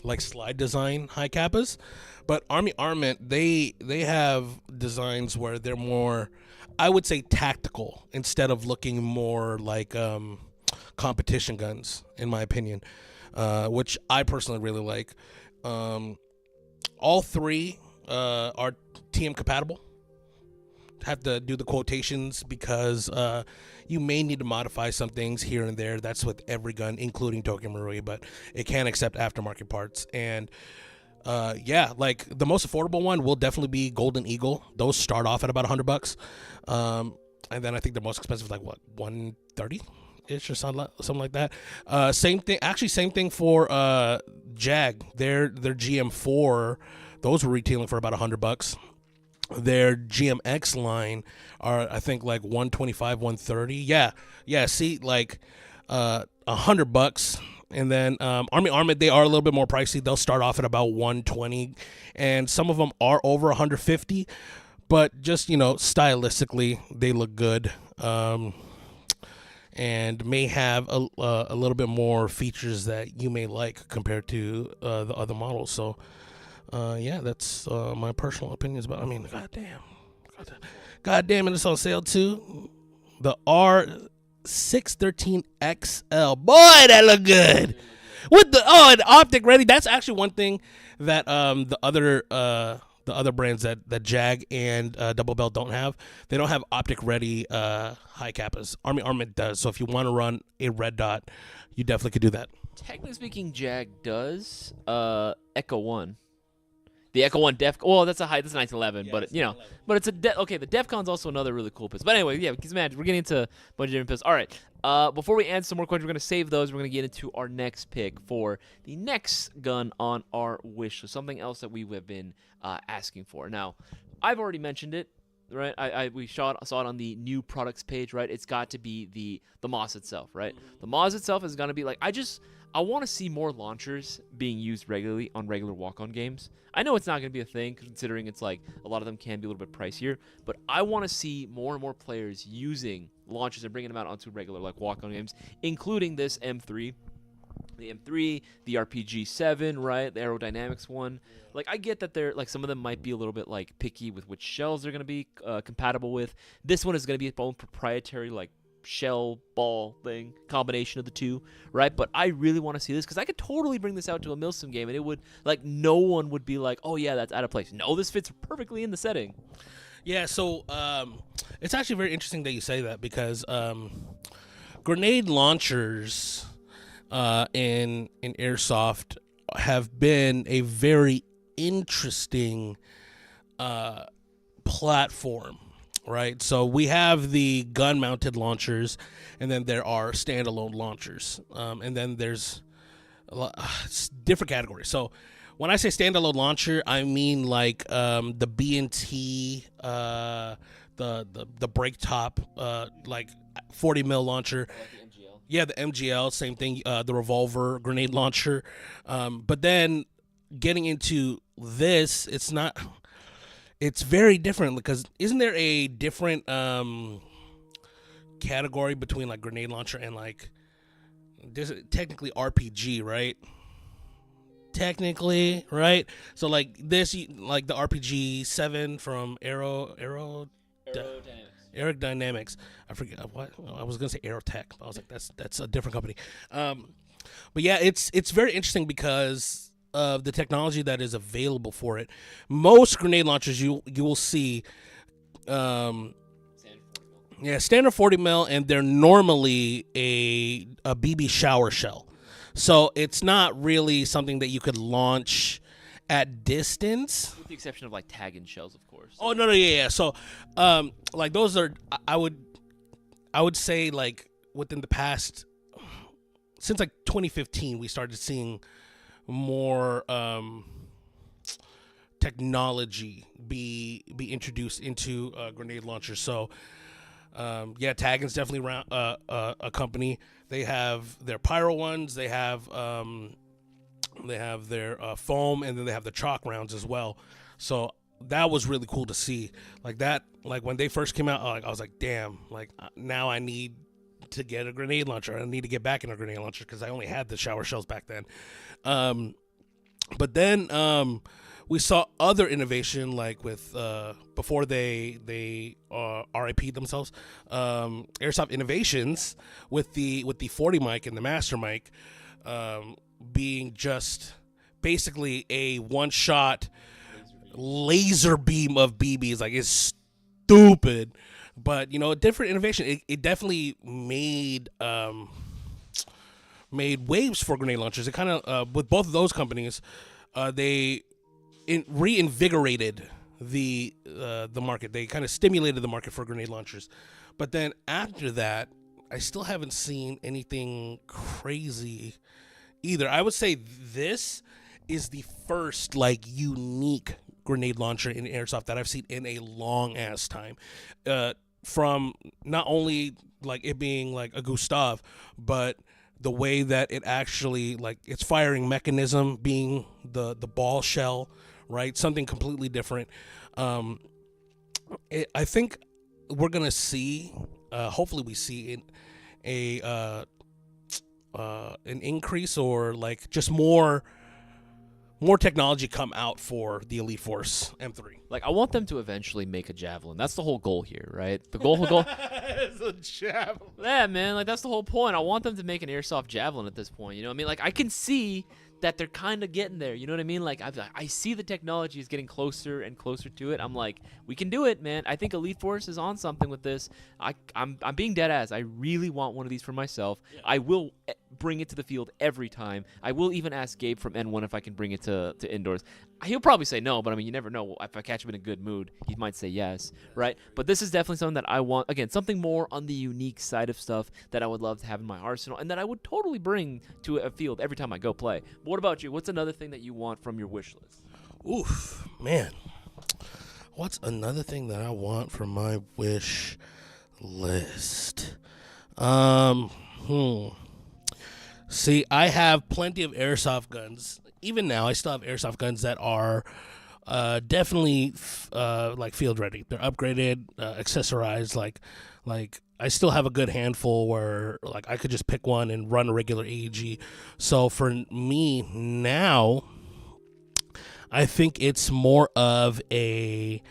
like slide design high kappas, but Army armament, they have designs where they're more, I would say, tactical instead of looking more like competition guns, in my opinion, which I personally really like. All three are TM compatible. Have to do the quotations because you may need to modify some things here and there. That's with every gun, including Tokyo Marui, but it can accept aftermarket parts. And yeah, like the most affordable one will definitely be Golden Eagle. Those start off at about $100. And then I think the most expensive, like what, 130 ish or something like that. Same thing for Jag. Their GM4, those were retailing for about $100. Their GMX line are, I think, like 125, 130. Yeah. See, like $100. And then Army Armored, they are a little bit more pricey. They'll start off at about 120, and some of them are over 150. But just stylistically, they look good. And may have a little bit more features that you may like compared to the other models. So, yeah, that's my personal opinions about. I mean, goddamn, and it's on sale too. The R613XL, boy, that look good. With the and optic ready. That's actually one thing that the other brands that Jag and Double Bell don't have. They don't have optic ready high kappas. Army Armament does. So if you want to run a red dot, you definitely could do that. Technically speaking, Jag does. Echo 1. The Echo 1 Def. Well, that's a 1911, yeah, but but it's a okay. The DEFCON's also another really cool pistol. But anyway, yeah, because man, we're getting into a bunch of different pistols. All right. Before we answer some more questions, we're gonna save those. We're gonna get into our next pick for the next gun on our wish list. Something else that we have been asking for. Now, I've already mentioned it. Right, we saw it on the new products page. Right, it's got to be the Moss itself. Right, the Moss itself is gonna be like I want to see more launchers being used regularly on regular walk-on games. I know it's not going to be a thing, considering it's like a lot of them can be a little bit pricier, but I want to see more and more players using launchers and bringing them out onto regular like walk-on games, including this M3. The M3, the RPG-7, right? The aerodynamics one. Like, I get that they're like some of them might be a little bit like picky with which shells they're gonna be compatible with. This one is gonna be its own proprietary like shell ball thing combination of the two, right? But I really want to see this because I could totally bring this out to a Milsim game and it would like no one would be like, oh yeah, that's out of place. No, this fits perfectly in the setting. Yeah, so it's actually very interesting that you say that because grenade launchers in Airsoft have been a very interesting platform, right? So we have the gun-mounted launchers, and then there are standalone launchers, and then there's different categories. So when I say standalone launcher, I mean like the B&T, the break top, like 40 mil launcher. Yeah, the MGL, same thing. The revolver grenade launcher, but then getting into this, it's very different because isn't there a different category between like grenade launcher and like there's technically RPG, right? Technically, right? So like this, like the RPG-7 from Aerodynamics. I forget what I was gonna say. Aerotech. I was like, that's a different company. But yeah, it's very interesting because of the technology that is available for it. Most grenade launchers you will see, standard 40 mil, and they're normally a BB shower shell. So it's not really something that you could launch at distance, with the exception of like tag and shells, of course. Oh no, yeah. So, like those are, I would say like within the past, since like 2015, we started seeing more technology be introduced into grenade launchers. So, yeah, Tagging's definitely a company. They have their pyro ones. They have their foam, and then they have the chalk rounds as well. So that was really cool to see. Like that, like when they first came out, I was like, damn, like now I need to get a grenade launcher. I need to get back in a grenade launcher because I only had the shower shells back then. But then we saw other innovation, like with before they RIP'd themselves, Airsoft Innovations with the 40 mic and the master mic, being just basically a one-shot laser beam of BBs. Like, it's stupid, but you know, a different innovation. It definitely made waves for grenade launchers. It kind of with both of those companies, they reinvigorated the market. They kind of stimulated the market for grenade launchers. But then after that, I still haven't seen anything crazy either. I would say this is the first like unique grenade launcher in Airsoft that I've seen in a long ass time. From not only like it being like a Gustav, but the way that it actually, like, its firing mechanism being the ball shell, right? Something completely different. I think we're gonna see, hopefully we see an increase, or like just more technology come out for the Elite Force M3. Like, I want them to eventually make a javelin. That's the whole goal here, right? The goal. It's a javelin. Yeah, man. Like, that's the whole point. I want them to make an airsoft javelin at this point. You know what I mean? Like, I can see that they're kind of getting there. You know what I mean? Like, I see the technology is getting closer and closer to it. I'm like, we can do it, man. I think Elite Force is on something with this. I'm being dead ass. I really want one of these for myself. Yeah. I will bring it to the field every time. I will even ask Gabe from N1 if I can bring it to indoors. He'll probably say no, but I mean, you never know. If I catch him in a good mood, he might say yes, right? But this is definitely something that I want. Again, something more on the unique side of stuff that I would love to have in my arsenal, and that I would totally bring to a field every time I go play. But what about you? What's another thing that you want from your wish list? Oof, man. What's another thing that I want from my wish list? See, I have plenty of airsoft guns. Even now, I still have airsoft guns that are definitely like field ready. They're upgraded, accessorized. Like I still have a good handful where like I could just pick one and run a regular AEG. So for me now, I think it's more of a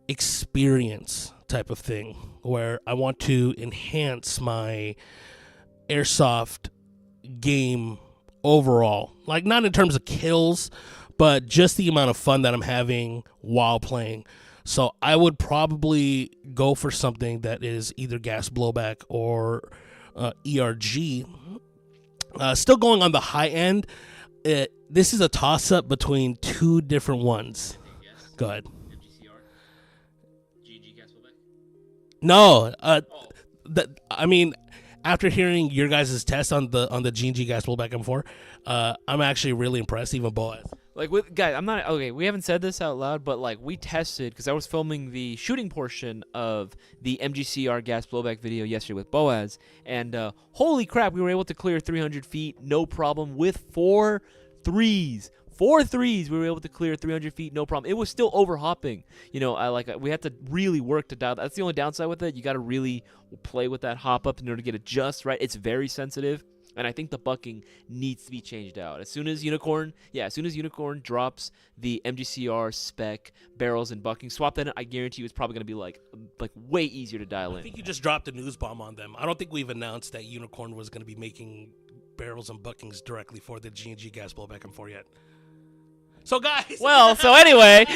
experience type of thing where I want to enhance my airsoft game overall. Like not in terms of kills, but just the amount of fun that I'm having while playing. So I would probably go for something that is either gas blowback or ERG. Still going on the high end. This is a toss-up between two different ones. Go ahead. No, I mean, after hearing your guys' test on the G&G gas blowback M4, I'm actually really impressed. Even Boaz. Like, guys, I'm not okay. We haven't said this out loud, but like we tested because I was filming the shooting portion of the MGCR gas blowback video yesterday with Boaz, and holy crap, we were able to clear 300 feet no problem with 4 threes. 4 threes, we were able to clear 300 feet, no problem. It was still overhopping. You know, we had to really work to dial. That's the only downside with it. You got to really play with that hop up in order to get it just right. It's very sensitive, and I think the bucking needs to be changed out. As soon as Unicorn drops the MGCR spec barrels and bucking, swap that in, I guarantee you it's probably going to be like way easier to dial in. I think you just dropped a news bomb on them. I don't think we've announced that Unicorn was going to be making barrels and buckings directly for the G&G gas blowback M4 yet. So guys, so anyway,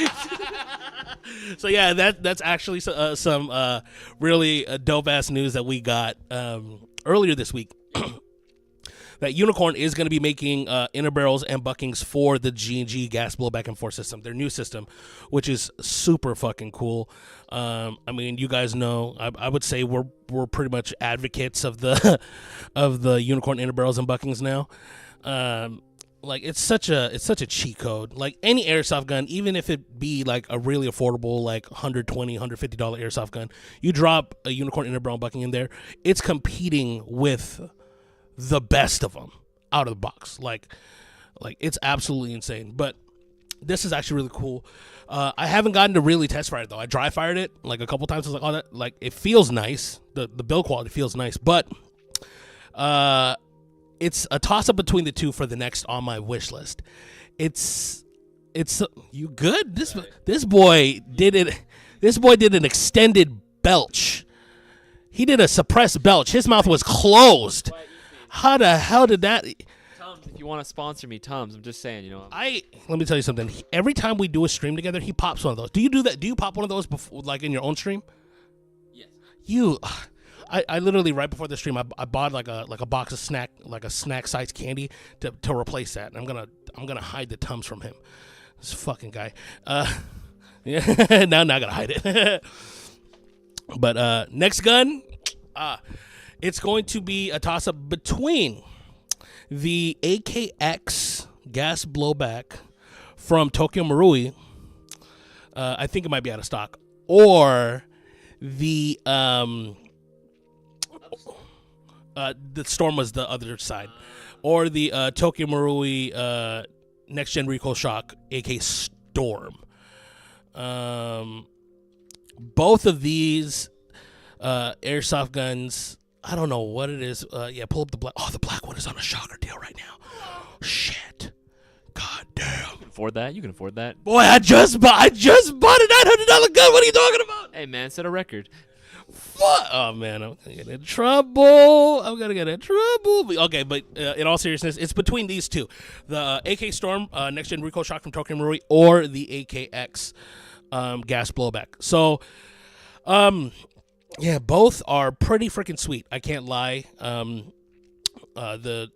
so yeah, that's actually some really dope ass news that we got earlier this week. That Unicorn is going to be making inner barrels and buckings for the G&G gas blowback M4 system, their new system, which is super fucking cool. I mean, you guys know, I would say we're pretty much advocates of the Unicorn inner barrels and buckings now. Like it's such a cheat code. Like any airsoft gun, even if it be like a really affordable like $120, $150 airsoft gun, you drop a Unicorn inner barrel bucking in there, it's competing with the best of them out of the box. Like it's absolutely insane. But this is actually really cool. I haven't gotten to really test fire it though. I dry fired it like a couple times. I was like, oh, that like it feels nice. The build quality feels nice, but it's a toss up between the two for the next on my wish list. It's you good? This boy did it. This boy did an extended belch. He did a suppressed belch. His mouth was closed. How the hell did that? Tums, if you want to sponsor me, Tums, I'm just saying, you know. Let me tell you something. Every time we do a stream together, he pops one of those. Do you do that? Do you pop one of those before, like in your own stream? Yes. I literally right before the stream, I bought like a box of snack size candy to replace that. And I'm gonna hide the Tums from him. This fucking guy. Yeah. now I gotta hide it. But next gun, it's going to be a toss up between the AKX gas blowback from Tokyo Marui. I think it might be out of stock, or the Storm was the other side, or the Tokyo Marui next gen recoil shock AK Storm. Both of these airsoft guns, I don't know what it is. Yeah, pull up the black. Oh, the black one is on a shocker deal right now. Shit. God damn. You can afford that. You can afford that. Boy, I just bought a $900 gun. What are you talking about? Hey, man, set a record. What? Oh, man, I'm going to get in trouble. Okay, but in all seriousness, it's between these two. The AK Storm, next gen recoil shock from Tokyo Marui, or the AKX gas blowback. So, yeah, both are pretty freaking sweet. I can't lie. The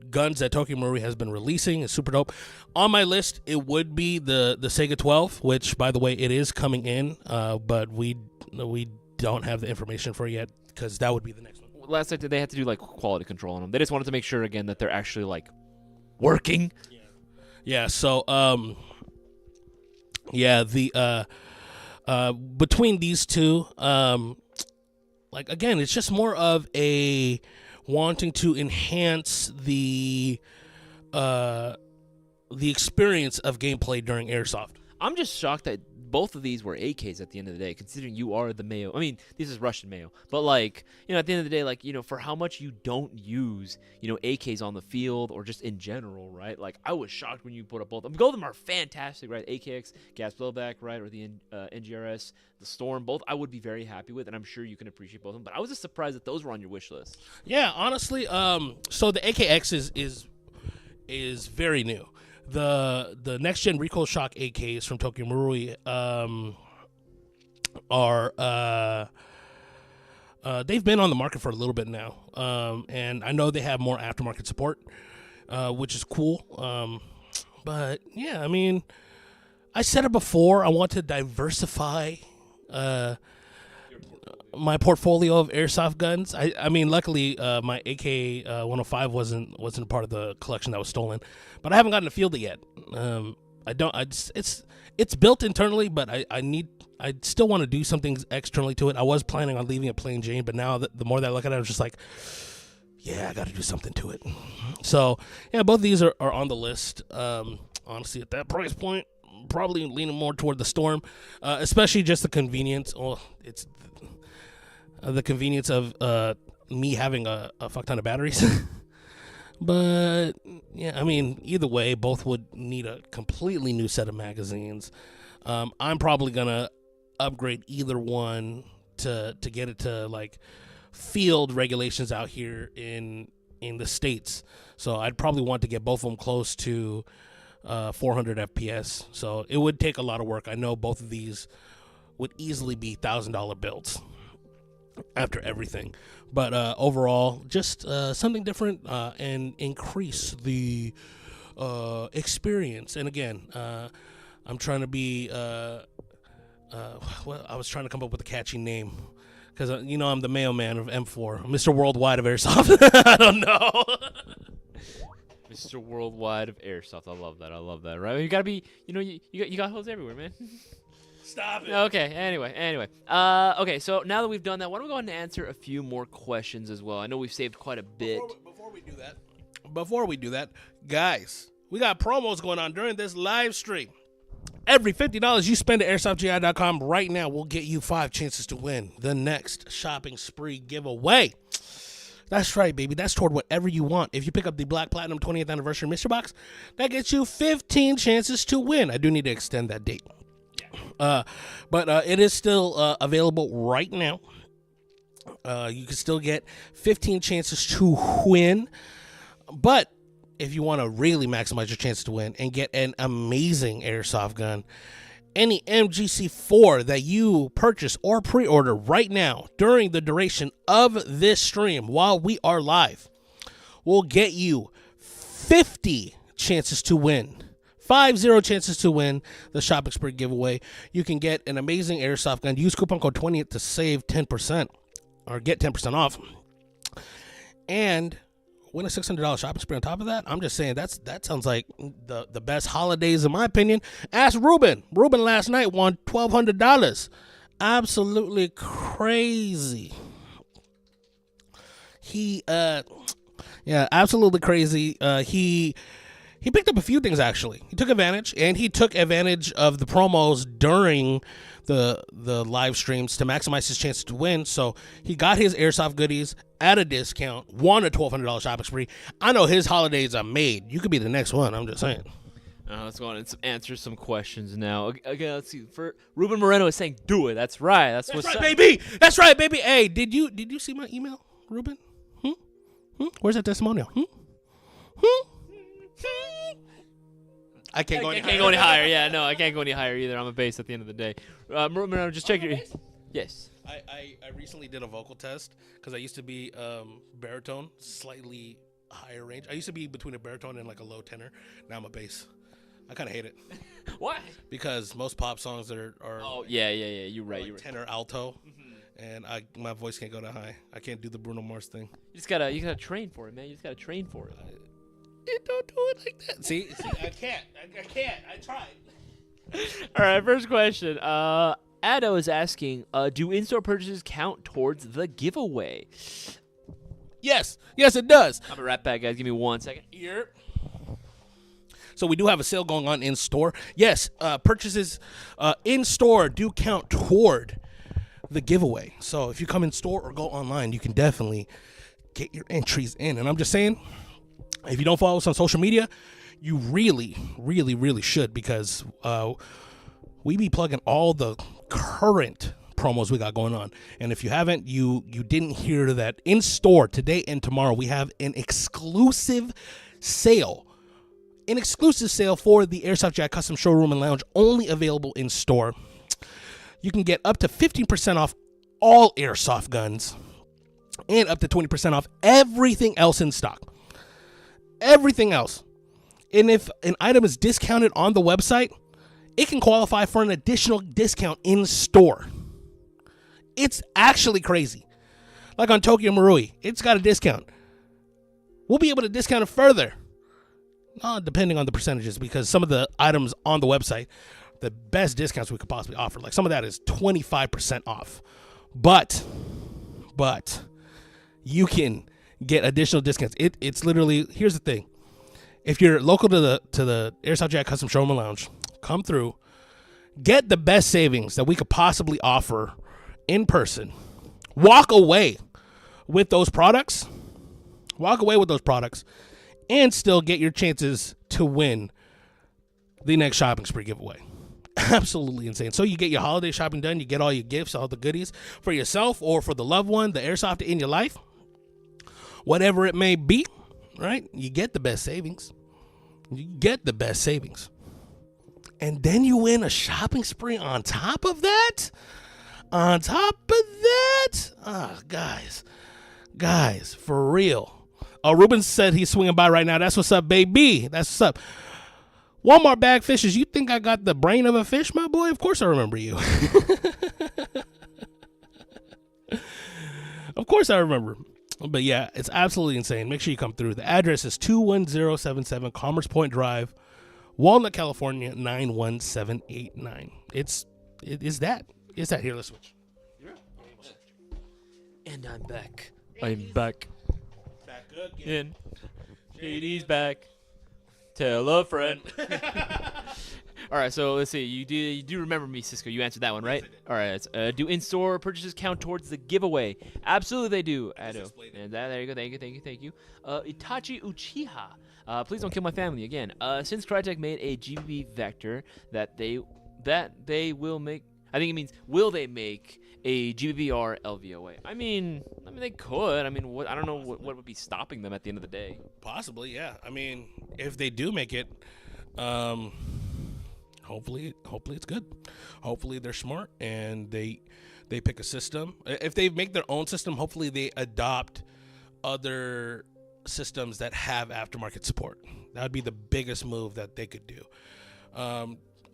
guns that Tokyo Marui has been releasing is super dope. On my list, it would be the Sega 12, which, by the way, it is coming in, but we don't have the information for it yet, because that would be the next one. Last night, they had to do like quality control on them. They just wanted to make sure again that they're actually like working. Yeah. So, yeah, the between these two, like again, it's just more of a wanting to enhance the experience of gameplay during airsoft. I'm just shocked that both of these were AKs at the end of the day, considering you are the Mayo. I mean, this is Russian Mayo, but like, at the end of the day, like, for how much you don't use, AKs on the field or just in general, right? Like, I was shocked when you put up both of them. Both of them are fantastic, right? AKX, gas blowback, right? Or the NGRS, the Storm, both I would be very happy with, and I'm sure you can appreciate both of them. But I was just surprised that those were on your wish list. Yeah, honestly, so the AKX is very new. The next gen recoil shock AKs from Tokyo Marui are they've been on the market for a little bit now, and I know they have more aftermarket support, which is cool. But yeah, I mean, I said it before. I want to diversify my portfolio of airsoft guns. I mean, luckily, my AK 105 wasn't a part of the collection that was stolen, but I haven't gotten to field it yet. It's built internally, but I still want to do something externally to it. I was planning on leaving it plain Jane, but now the more that I look at it, I was just like, yeah, I got to do something to it. So yeah, both of these are on the list. Honestly, at that price point, probably leaning more toward the Storm, especially just the convenience. Oh, it's the convenience of me having a fuck ton of batteries. But yeah, I mean, either way, both would need a completely new set of magazines. I'm probably gonna upgrade either one to get it to like field regulations out here in the States. So I'd probably want to get both of them close to 400 FPS. So it would take a lot of work. I know both of these would easily be $1,000 builds after everything, but overall, just something different and increase the experience. And again, I'm trying to be well, I was trying to come up with a catchy name because I'm the Mayo man of M4, Mr. Worldwide of Airsoft. I don't know. Mr. Worldwide of Airsoft. I love that. Right? You gotta be. You got hoes everywhere, man. Stop it. Okay, anyway. Okay, so now that we've done that, why don't we go ahead and answer a few more questions as well? I know we've saved quite a bit. Before we do that, guys, we got promos going on during this live stream. Every $50 you spend at airsoftgi.com right now will get you 5 chances to win the next shopping spree giveaway. That's right, baby. That's toward whatever you want. If you pick up the Black Platinum 20th Anniversary Mystery Box, that gets you 15 chances to win. I do need to extend that date. But it is still available right now. You can still get 15 chances to win. But if you want to really maximize your chances to win and get an amazing airsoft gun, any MGC4 that you purchase or pre-order right now during the duration of this stream while we are live will get you 50 chances to win. 50 chances to win the Shopping Spree giveaway. You can get an amazing airsoft gun. Use coupon code 20th to save 10% or get 10% off. And win a $600 shopping spree on top of that. I'm just saying that sounds like the best holidays in my opinion. Ask Ruben. Ruben last night won $1,200. Absolutely crazy. Absolutely crazy. He picked up a few things, actually. He took advantage of the promos during the live streams to maximize his chances to win. So he got his airsoft goodies at a discount, won a $1,200 shopping spree. I know his holidays are made. You could be the next one. I'm just saying. Let's go on and answer some questions now. Okay, let's see. Ruben Moreno is saying, "Do it." That's right. That's what's right, baby. That's right, baby. Hey, did you see my email, Ruben? Where's that testimonial? I can't go any higher. Yeah, no, I can't go any higher either. I'm a bass at the end of the day. Ruben, just check your. Yes. I recently did a vocal test because I used to be baritone, slightly higher range. I used to be between a baritone and like a low tenor. Now I'm a bass. I kind of hate it. Why? Because most pop songs are oh yeah. You're right. Like tenor alto, and my voice can't go that high. I can't do the Bruno Mars thing. You gotta train for it, man. You just gotta train for it. Don't do it like that. See, I can't. I tried. All right, first question. Addo is asking, do in-store purchases count towards the giveaway? Yes, it does. I'll be right back, guys. Give me 1 second. Here. So we do have a sale going on in store. Yes, purchases in store do count toward the giveaway. So if you come in store or go online, you can definitely get your entries in. And I'm just saying, if you don't follow us on social media, you really, really, really should, because we be plugging all the current promos we got going on. And if you haven't, you didn't hear that in store today and tomorrow, we have an exclusive sale. An exclusive sale for the Airsoft Jack Custom Showroom and Lounge, only available in store. You can get up to 15% off all Airsoft guns and up to 20% off everything else in stock. Everything else. And if an item is discounted on the website, it can qualify for an additional discount in store. It's actually crazy. Like on Tokyo Marui, it's got a discount. We'll be able to discount it further, depending on the percentages, because some of the items on the website, the best discounts we could possibly offer, like some of that is 25% off. But you can get additional discounts. It's literally, here's the thing. If you're local to the Airsoft Jack Custom Showroom and Lounge, come through, get the best savings that we could possibly offer in person. Walk away with those products. And still get your chances to win the next shopping spree giveaway. Absolutely insane. So you get your holiday shopping done. You get all your gifts, all the goodies for yourself or for the loved one, the Airsoft in your life. Whatever it may be, right? You get the best savings. And then you win a shopping spree on top of that. Guys, for real. Ruben said he's swinging by right now. That's what's up, baby. That's what's up. Walmart bag fishes. You think I got the brain of a fish, my boy? Of course I remember you. Of course I remember. But yeah, it's absolutely insane. Make sure you come through. The address is 21077 Commerce Point Drive, Walnut, California, 91789. It's that. Here, let's switch. And I'm back. Back again. JD's back. Tell a friend. All right, so let's see. You do remember me, Cisco. You answered that one, right? All right. Do in-store purchases count towards the giveaway? Absolutely, they do. I know. And there you go. Thank you. Itachi Uchiha. Please don't kill my family again. Since Crytek made a GBB vector that they will make. I think it means will they make a GBBR LVOA? I mean they could. I mean, I don't know what would be stopping them at the end of the day. Possibly, yeah. I mean, if they do make it, hopefully it's good. Hopefully they're smart and they pick a system. If they make their own system, hopefully they adopt other systems that have aftermarket support. That would be the biggest move that they could do.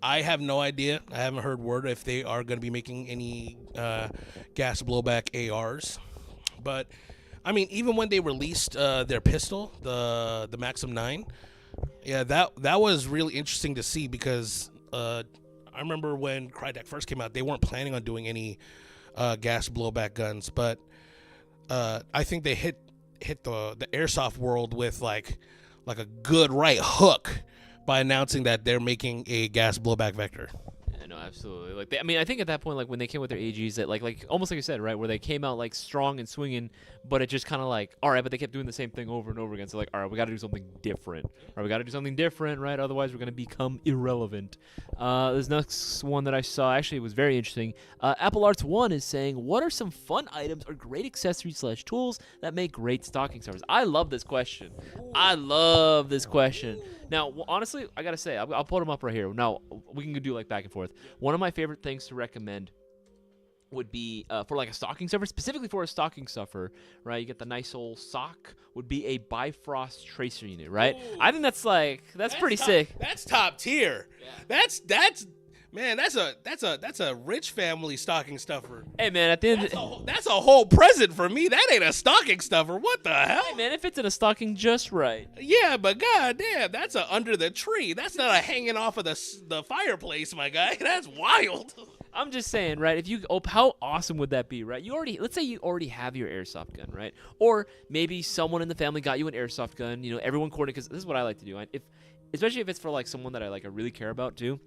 I have no idea. I haven't heard word if they are going to be making any gas blowback ARs. But, I mean, even when they released their pistol, the Maxim 9, yeah, that was really interesting to see because I remember when Crytek first came out, they weren't planning on doing any gas blowback guns. But I think they hit the Airsoft world with like a good right hook by announcing that they're making a gas blowback vector. Yeah, no, absolutely. Like, I think at that point, like when they came with their AGs, that like almost like you said, right, where they came out like strong and swinging, but it just kind of like, all right, but they kept doing the same thing over and over again. So like, all right, we got to do something different. Right, otherwise we're gonna become irrelevant. This next one that I saw actually was very interesting. Apple Arts 1 is saying, what are some fun items or great accessories / tools that make great stocking stuffers? I love this question. Now, honestly, I gotta say, I'll put them up right here. Now, we can do like back and forth. One of my favorite things to recommend would be for like a stocking stuffer, specifically for a stocking stuffer, right? You get the nice old sock. Would be a Bifrost tracer unit, right? Ooh, I think that's pretty sick. That's top tier. Yeah. That's a rich family stocking stuffer. Hey man, at the end, that's a whole present for me. That ain't a stocking stuffer. What the hell? Hey man, it fits in a stocking just right. Yeah, but goddamn, that's a under the tree. That's not a hanging off of the fireplace, my guy. That's wild. I'm just saying, right? How awesome would that be, right? Let's say you already have your airsoft gun, right? Or maybe someone in the family got you an airsoft gun. You know, everyone coordinated. Because this is what I like to do. especially if it's for like someone that I really care about too.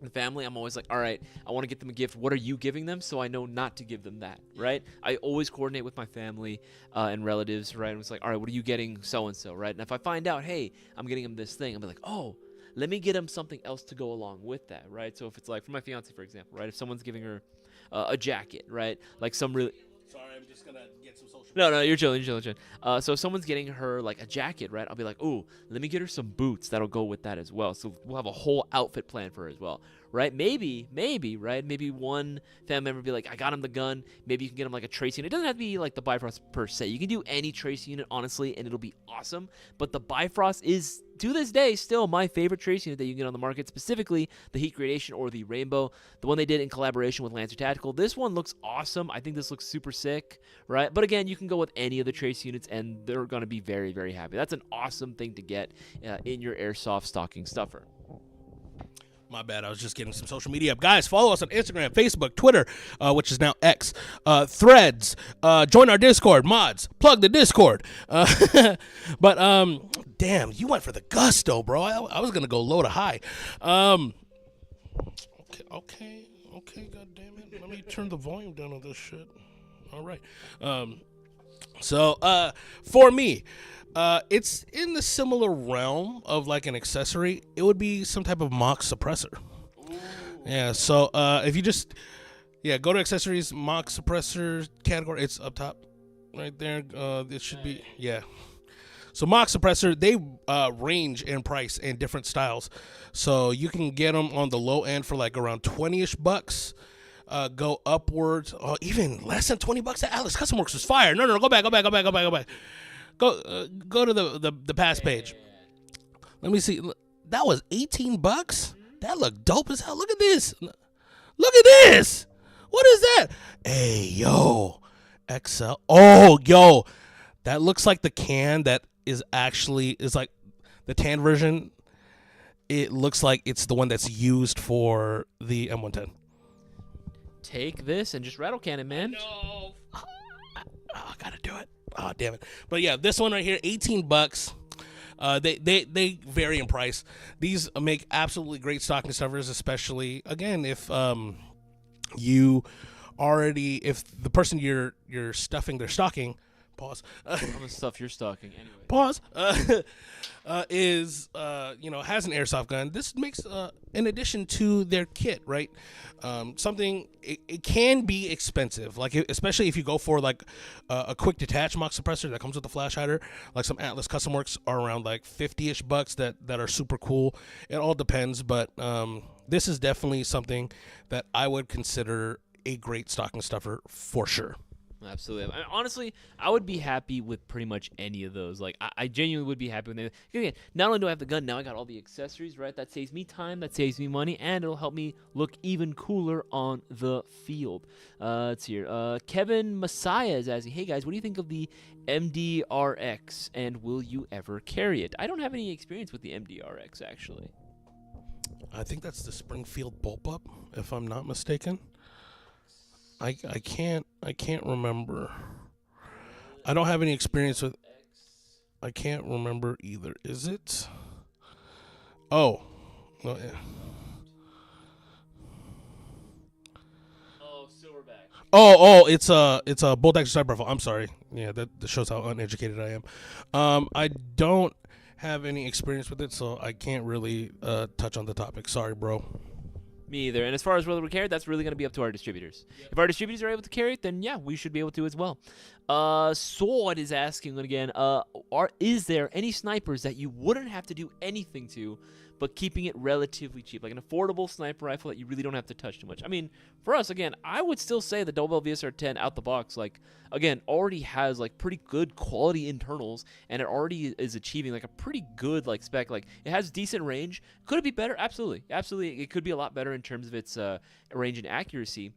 The family, I'm always like, all right, I want to get them a gift. What are you giving them? So I know not to give them that, right? I always coordinate with my family and relatives, right? And it's like, all right, what are you getting so-and-so, right? And if I find out, hey, I'm getting them this thing, I'll be like, oh, let me get them something else to go along with that, right? So if it's like, for my fiance, for example, right? If someone's giving her a jacket, right? Like some really... Sorry, I'm just gonna get some social. No, you're chilling, you're chilling. So if someone's getting her like a jacket, right? I'll be like, ooh, let me get her some boots that'll go with that as well. So we'll have a whole outfit plan for her as well, right? Maybe, right? Maybe one family member will be like, I got him the gun. Maybe you can get him like a trace unit. It doesn't have to be like the Bifrost per se. You can do any trace unit, honestly, and it'll be awesome. But the Bifrost is, to this day, still my favorite trace unit that you can get on the market, specifically the Heat Gradation or the Rainbow, the one they did in collaboration with Lancer Tactical. This one looks awesome. I think this looks super sick, right? But again, you can go with any of the trace units, and they're going to be very, very happy. That's an awesome thing to get in your Airsoft stocking stuffer. My bad. I was just getting some social media up. Guys, follow us on Instagram, Facebook, Twitter, which is now X, Threads. Join our Discord. Mods, plug the Discord. But damn, you went for the gusto, bro. I was going to go low to high. Okay. God damn it. Let me turn the volume down on this shit. All right. So for me, it's in the similar realm of like an accessory. It would be some type of mock suppressor. Ooh. Yeah. So if you just go to accessories, mock suppressor category. It's up top, right there. It should be So mock suppressor, they range in price in different styles. So you can get them on the low end for like around $20-ish bucks. Go upwards, even less than $20 at Atlas Custom Works is fire. No, go back. Go to the past page. Let me see. That was $18. That looked dope as hell. Look at this. Look at this. What is that? Hey, yo, XL. Oh, yo, that looks like the can that is like the tan version. It looks like it's the one that's used for the M110. Take this and just rattle cannon, man. No. I gotta do it. Oh, damn it. But yeah, this one right here, $18. They vary in price. These make absolutely great stocking stuffers, especially again if if the person you're stuffing their stocking, pause. I'm gonna stuff your stocking anyway. Pause. Has an airsoft gun. This makes in addition to their kit, right? Something it can be expensive, like especially if you go for like a quick detach mock suppressor that comes with the flash hider, like some Atlas Custom Works are around like $50-ish that are super cool. It all depends, but this is definitely something that I would consider a great stocking stuffer for sure. Absolutely. Honestly, I would be happy with pretty much any of those. Like, I genuinely would be happy with them. Again, not only do I have the gun, now I got all the accessories, right? That saves me time, that saves me money, and it'll help me look even cooler on the field. Let's hear. Kevin Messiah is asking, hey guys, what do you think of the MDRX, and will you ever carry it? I don't have any experience with the MDRX, actually. I think that's the Springfield bullpup, if I'm not mistaken. I can't remember. I don't have any experience with. I can't remember either. Is it? Oh, no. Yeah. Oh, silverback. Oh, it's a bolt action sniper rifle. I'm sorry. Yeah, that shows how uneducated I am. I don't have any experience with it, so I can't really touch on the topic. Sorry, bro. Me either. And as far as whether we carry it, that's really going to be up to our distributors. Yep. If our distributors are able to carry it, then yeah, we should be able to as well. Sword is asking again, is there any snipers that you wouldn't have to do anything to, but keeping it relatively cheap, like an affordable sniper rifle that you really don't have to touch too much? I mean, for us, again, I would still say the Double VSR 10 out the box, like, again, already has like pretty good quality internals, and it already is achieving like a pretty good like spec. Like, it has decent range. Could it be better? Absolutely. It could be a lot better in terms of its range and accuracy.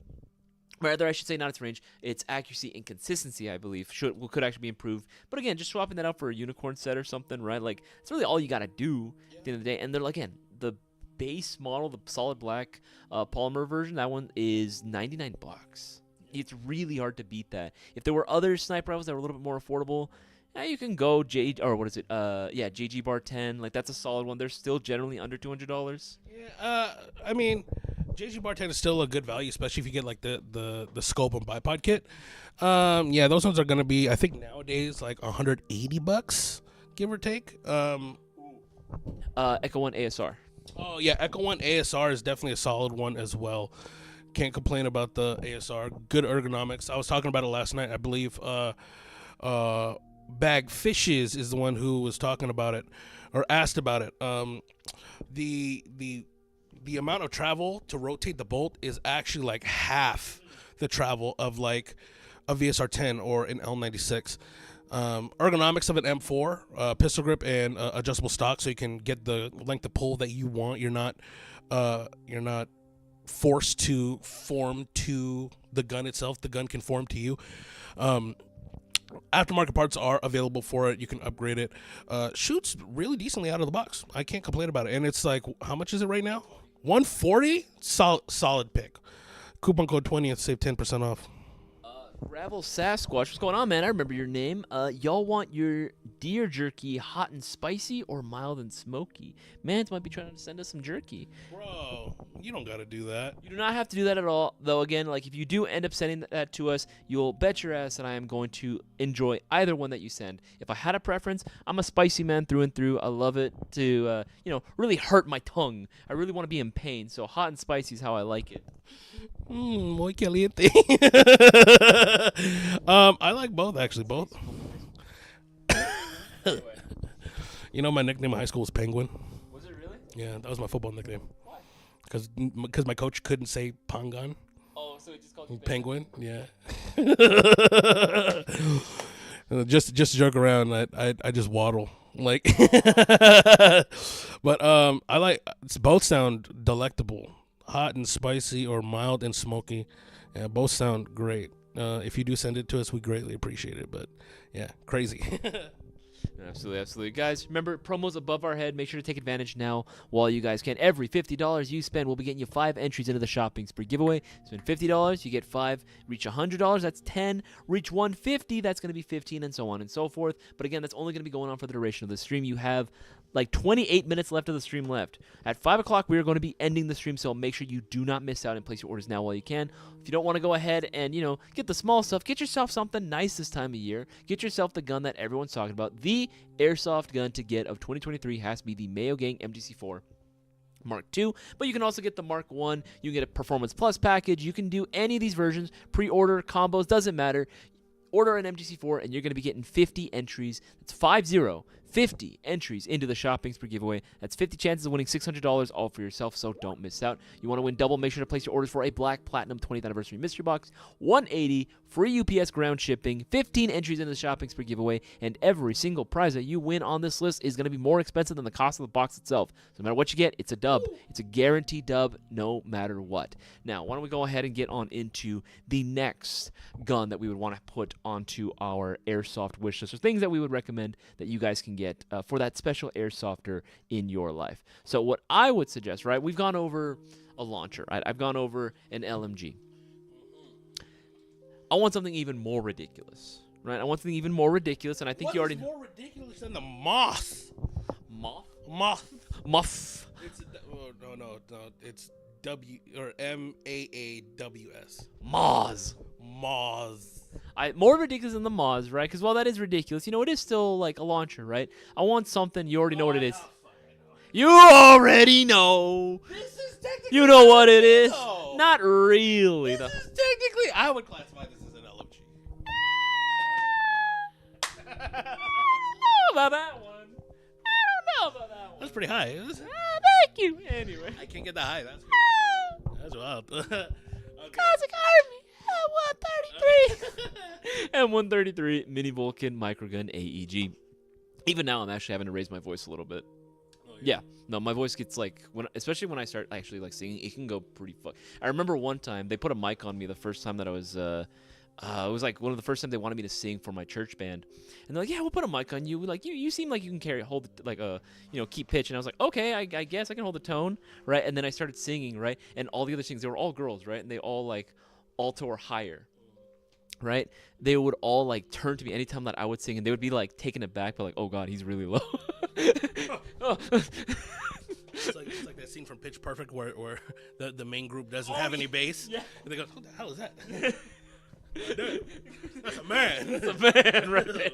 Rather, I should say not its range, its accuracy and consistency, I believe, could actually be improved. But again, just swapping that out for a unicorn set or something, right? Like, it's really all you got to do at the end of the day. And they're, again, the base model, the solid black polymer version, that one is $99. It's really hard to beat that. If there were other sniper rifles that were a little bit more affordable, you can go or what is it? JG Bar 10. Like that's a solid one. They're still generally under $200. Yeah, I mean, JG Bartend is still a good value, especially if you get like the scope and bipod kit. Yeah, those ones are gonna be, I think nowadays, like $180, give or take. Echo One ASR. Oh yeah, Echo One ASR is definitely a solid one as well. Can't complain about the ASR. Good ergonomics. I was talking about it last night. I believe Bag Fishes is the one who was talking about it or asked about it. The amount of travel to rotate the bolt is actually like half the travel of like a VSR 10 or an L96. Ergonomics of an M4, pistol grip and adjustable stock, so you can get the length of pull that you want. You're not forced to form to the gun itself. The gun can form to you. Aftermarket parts are available for it. You can upgrade it. Shoots really decently out of the box. I can't complain about it. And it's like, how much is it right now? $140. Solid pick. Coupon code 20 and save 10% off. Ravel Sasquatch, what's going on, man? I remember your name. Y'all want your deer jerky hot and spicy or mild and smoky? Mans might be trying to send us some jerky. Bro, you don't gotta do that. You do not have to do that at all, though. Again, like if you do end up sending that to us, you'll bet your ass that I am going to enjoy either one that you send. If I had a preference, I'm a spicy man through and through. I love it to, really hurt my tongue. I really want to be in pain, so hot and spicy is how I like it. Muy caliente. I like both, actually. Both. You know, my nickname in high school was Penguin. Was it really? Yeah, that was my football nickname. Why? Because my coach couldn't say Pangan. Oh, so he just called you Penguin. Yeah. just to joke around, I just waddle like. But I like both sound delectable. Hot and spicy or mild and smoky. Yeah, both sound great. If you do send it to us, we greatly appreciate it. But yeah, crazy. Absolutely. Guys, remember, promos above our head. Make sure to take advantage now while you guys can. Every $50 you spend, we'll be getting you 5 entries into the shopping spree giveaway. Spend $50, you get 5. Reach $100, that's 10. Reach $150, that's going to be 15, and so on and so forth. But again, that's only going to be going on for the duration of the stream. You have like 28 minutes left of the stream left. At 5 o'clock, we are going to be ending the stream, so make sure you do not miss out and place your orders now while you can. If you don't want to go ahead and, get the small stuff, get yourself something nice this time of year. Get yourself the gun that everyone's talking about. The airsoft gun to get of 2023 has to be the Mayo Gang MGC4 Mark II, but you can also get the Mark I. You can get a Performance Plus package. You can do any of these versions, pre-order, combos, doesn't matter. Order an MGC4, and you're going to be getting 50 entries. That's 50 entries into the shopping spree giveaway. That's 50 chances of winning $600 all for yourself, so don't miss out. You want to win double, make sure to place your orders for a Black Platinum 20th Anniversary Mystery Box, $180, free UPS ground shipping, 15 entries into the shopping spree giveaway, and every single prize that you win on this list is going to be more expensive than the cost of the box itself. So no matter what you get, it's a dub. It's a guaranteed dub no matter what. Now, why don't we go ahead and get on into the next gun that we would want to put onto our airsoft wish list, or things that we would recommend that you guys can get for that special airsofter in your life. So what I would suggest, right, we've gone over a launcher, right? I've gone over an LMG. I want something even more ridiculous, right? I want something even more ridiculous, and I think you already know. What is more ridiculous than the moth? Moth. It's no. It's W or MAAWS. Moz. More ridiculous than the Moz, right? Because while that is ridiculous, it is still like a launcher, right? I want something, you already know what it is. You already know. This is technically. You know what it is. No. Not really. This is technically. I would classify this as an LMG. I don't know about that one. That's pretty high. Thank you. Anyway. I can't get that high. That's crazy. That's wild. Okay. Classic Army. M133 Mini Vulcan Microgun AEG. Even now, I'm actually having to raise my voice a little bit. Oh, Yeah. No, my voice gets especially when I start actually like singing, it can go pretty I remember one time they put a mic on me the first time that I was it was like one of the first times they wanted me to sing for my church band, and they're like, "Yeah, we'll put a mic on you. Like you seem like you can hold keep pitch." And I was like, "Okay, I guess I can hold the tone, right?" And then I started singing, right, and all the other singers, they were all girls, right, and they all like alto or higher. right? They would all like turn to me anytime that I would sing, and they would be like taken aback, but like, oh god, he's really low. Oh. It's like that scene from Pitch Perfect where the main group doesn't have any bass. Yeah. And they go, "Who the hell is that?" Dude, that's a man. That's a man, right? That's a man.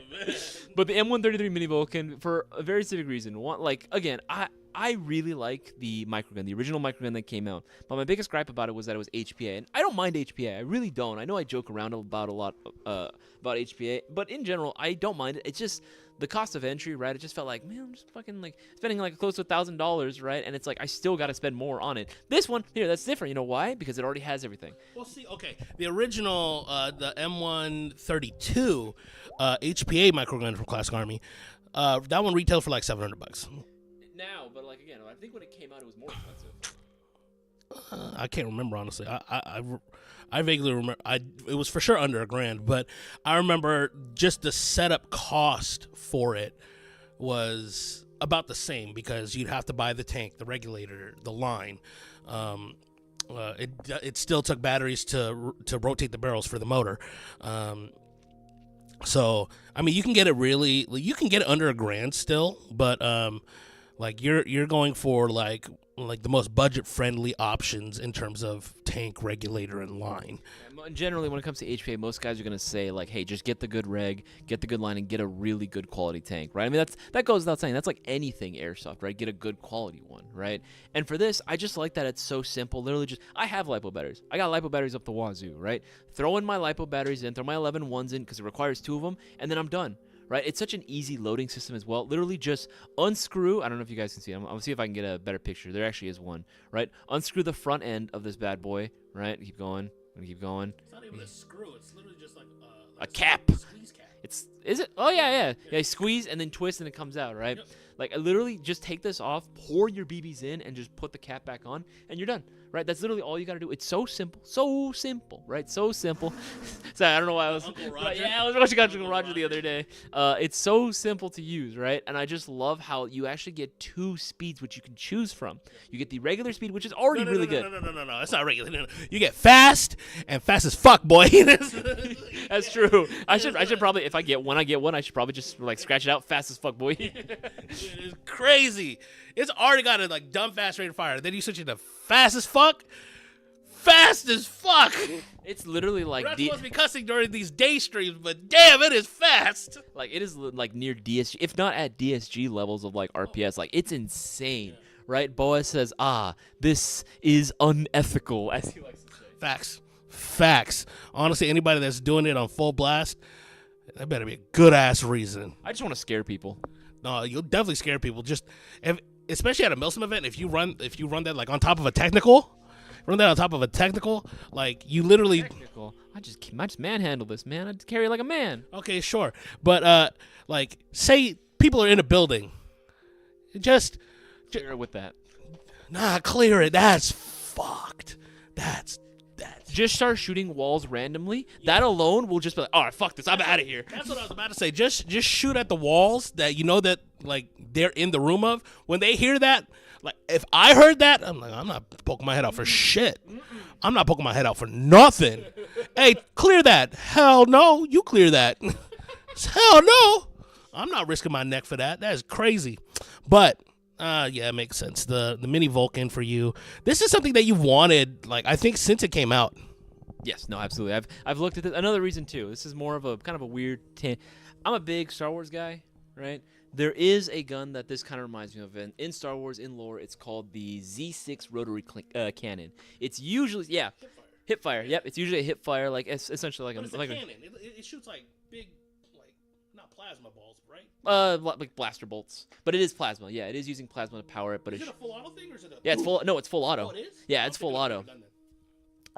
But the M133 Mini Vulcan, for a very specific reason. One, like, again, I really like the microgun, the original microgun that came out. But my biggest gripe about it was that it was HPA, and I don't mind HPA. I really don't. I know I joke around about a lot about HPA, but in general, I don't mind it. It's just the cost of entry, right? It just felt like, man, I'm just fucking like spending like close to $1,000, right? And it's like I still got to spend more on it. This one here, that's different. You know why? Because it already has everything. Well, see, okay, the original, the M132 HPA microgun from Classic Army, that one retailed for like $700. Now, but like again, I think when it came out, it was more expensive. I can't remember, honestly. I vaguely remember. It was for sure under $1,000, but I remember just the setup cost for it was about the same because you'd have to buy the tank, the regulator, the line. It still took batteries to rotate the barrels for the motor. So I mean, you can get it under $1,000 still, but like you're going for like the most budget friendly options in terms of tank, regulator, and line. And generally, when it comes to HPA, most guys are gonna say like, "Hey, just get the good reg, get the good line, and get a really good quality tank." Right? I mean, that goes without saying. That's like anything airsoft, right? Get a good quality one, right? And for this, I just like that it's so simple. Literally, just I have lipo batteries. I got lipo batteries up the wazoo, right? Throw in my lipo batteries in, throw my 11 ones in because it requires 2 of them, and then I'm done. Right? It's such an easy loading system as well. Literally just unscrew. I don't know if you guys can see. I'm going to see if I can get a better picture. There actually is one. Right? Unscrew the front end of this bad boy. Right? Keep going. Keep going. It's not even a screw. It's literally just like a cap. Squeeze cap. Is it? Oh, yeah. You squeeze and then twist and it comes out, right? Yep. Like, I literally just take this off, pour your BBs in, and just put the cap back on, and you're done, right? That's literally all you got to do. It's so simple, right? So simple. Sorry, I don't know why I was... Uncle Roger. Yeah, I was watching Uncle Roger the other day. It's so simple to use, right? And I just love how you actually get 2 speeds, which you can choose from. You get the regular speed, which is already really good. No. It's not regular. No. You get fast, and fast as fuck, boy. That's true. I should probably, if I get one, I should probably just like scratch it out. Fast as fuck, boy. It's crazy. It's already got a like dumb fast rate of fire. Then you switch it to fast as fuck. Fast as fuck. It's literally like We're not supposed to be cussing during these day streams, but damn, it is fast. Like it is like near DSG, if not at DSG levels of like RPS. Like it's insane, right? Boaz says, this is unethical, as he likes to say. Facts. Honestly, anybody that's doing it on full blast, that better be a good ass reason. I just want to scare people. No, you'll definitely scare people. Just especially at a Milsim event, if you run that like on top of a technical, like you literally. Technical. I just manhandle this, man. I carry like a man. Okay, sure, but like say people are in a building, just Clear it with that. Clear it. That's fucked. That's. Just start shooting walls randomly. Yeah. That alone will just be like, all right, fuck this. I'm out of here. That's what I was about to say. Just shoot at the walls that you know that like they're in the room of. When they hear that, like if I heard that, I'm like, I'm not poking my head out for shit. I'm not poking my head out for nothing. Hey, clear that. Hell no, you clear that. Hell no, I'm not risking my neck for that. That is crazy. But yeah, it makes sense. The mini Vulcan for you. This is something that you've wanted, like I think since it came out. Yes, no, absolutely. I've looked at this. Another reason too. This is more of a kind of a weird. I'm a big Star Wars guy, right? There is a gun that this kind of reminds me of, and in Star Wars, in lore, it's called the Z6 rotary cannon. It's usually hipfire. Yep, it's usually a hipfire, like it's essentially like it's a cannon. It shoots like big, like not plasma balls, right? Like blaster bolts, but it is plasma. Yeah, it is using plasma to power it. But is it a full auto thing or is it a? Yeah, it's full. No, it's full auto. Oh, it is. Yeah, it's full auto.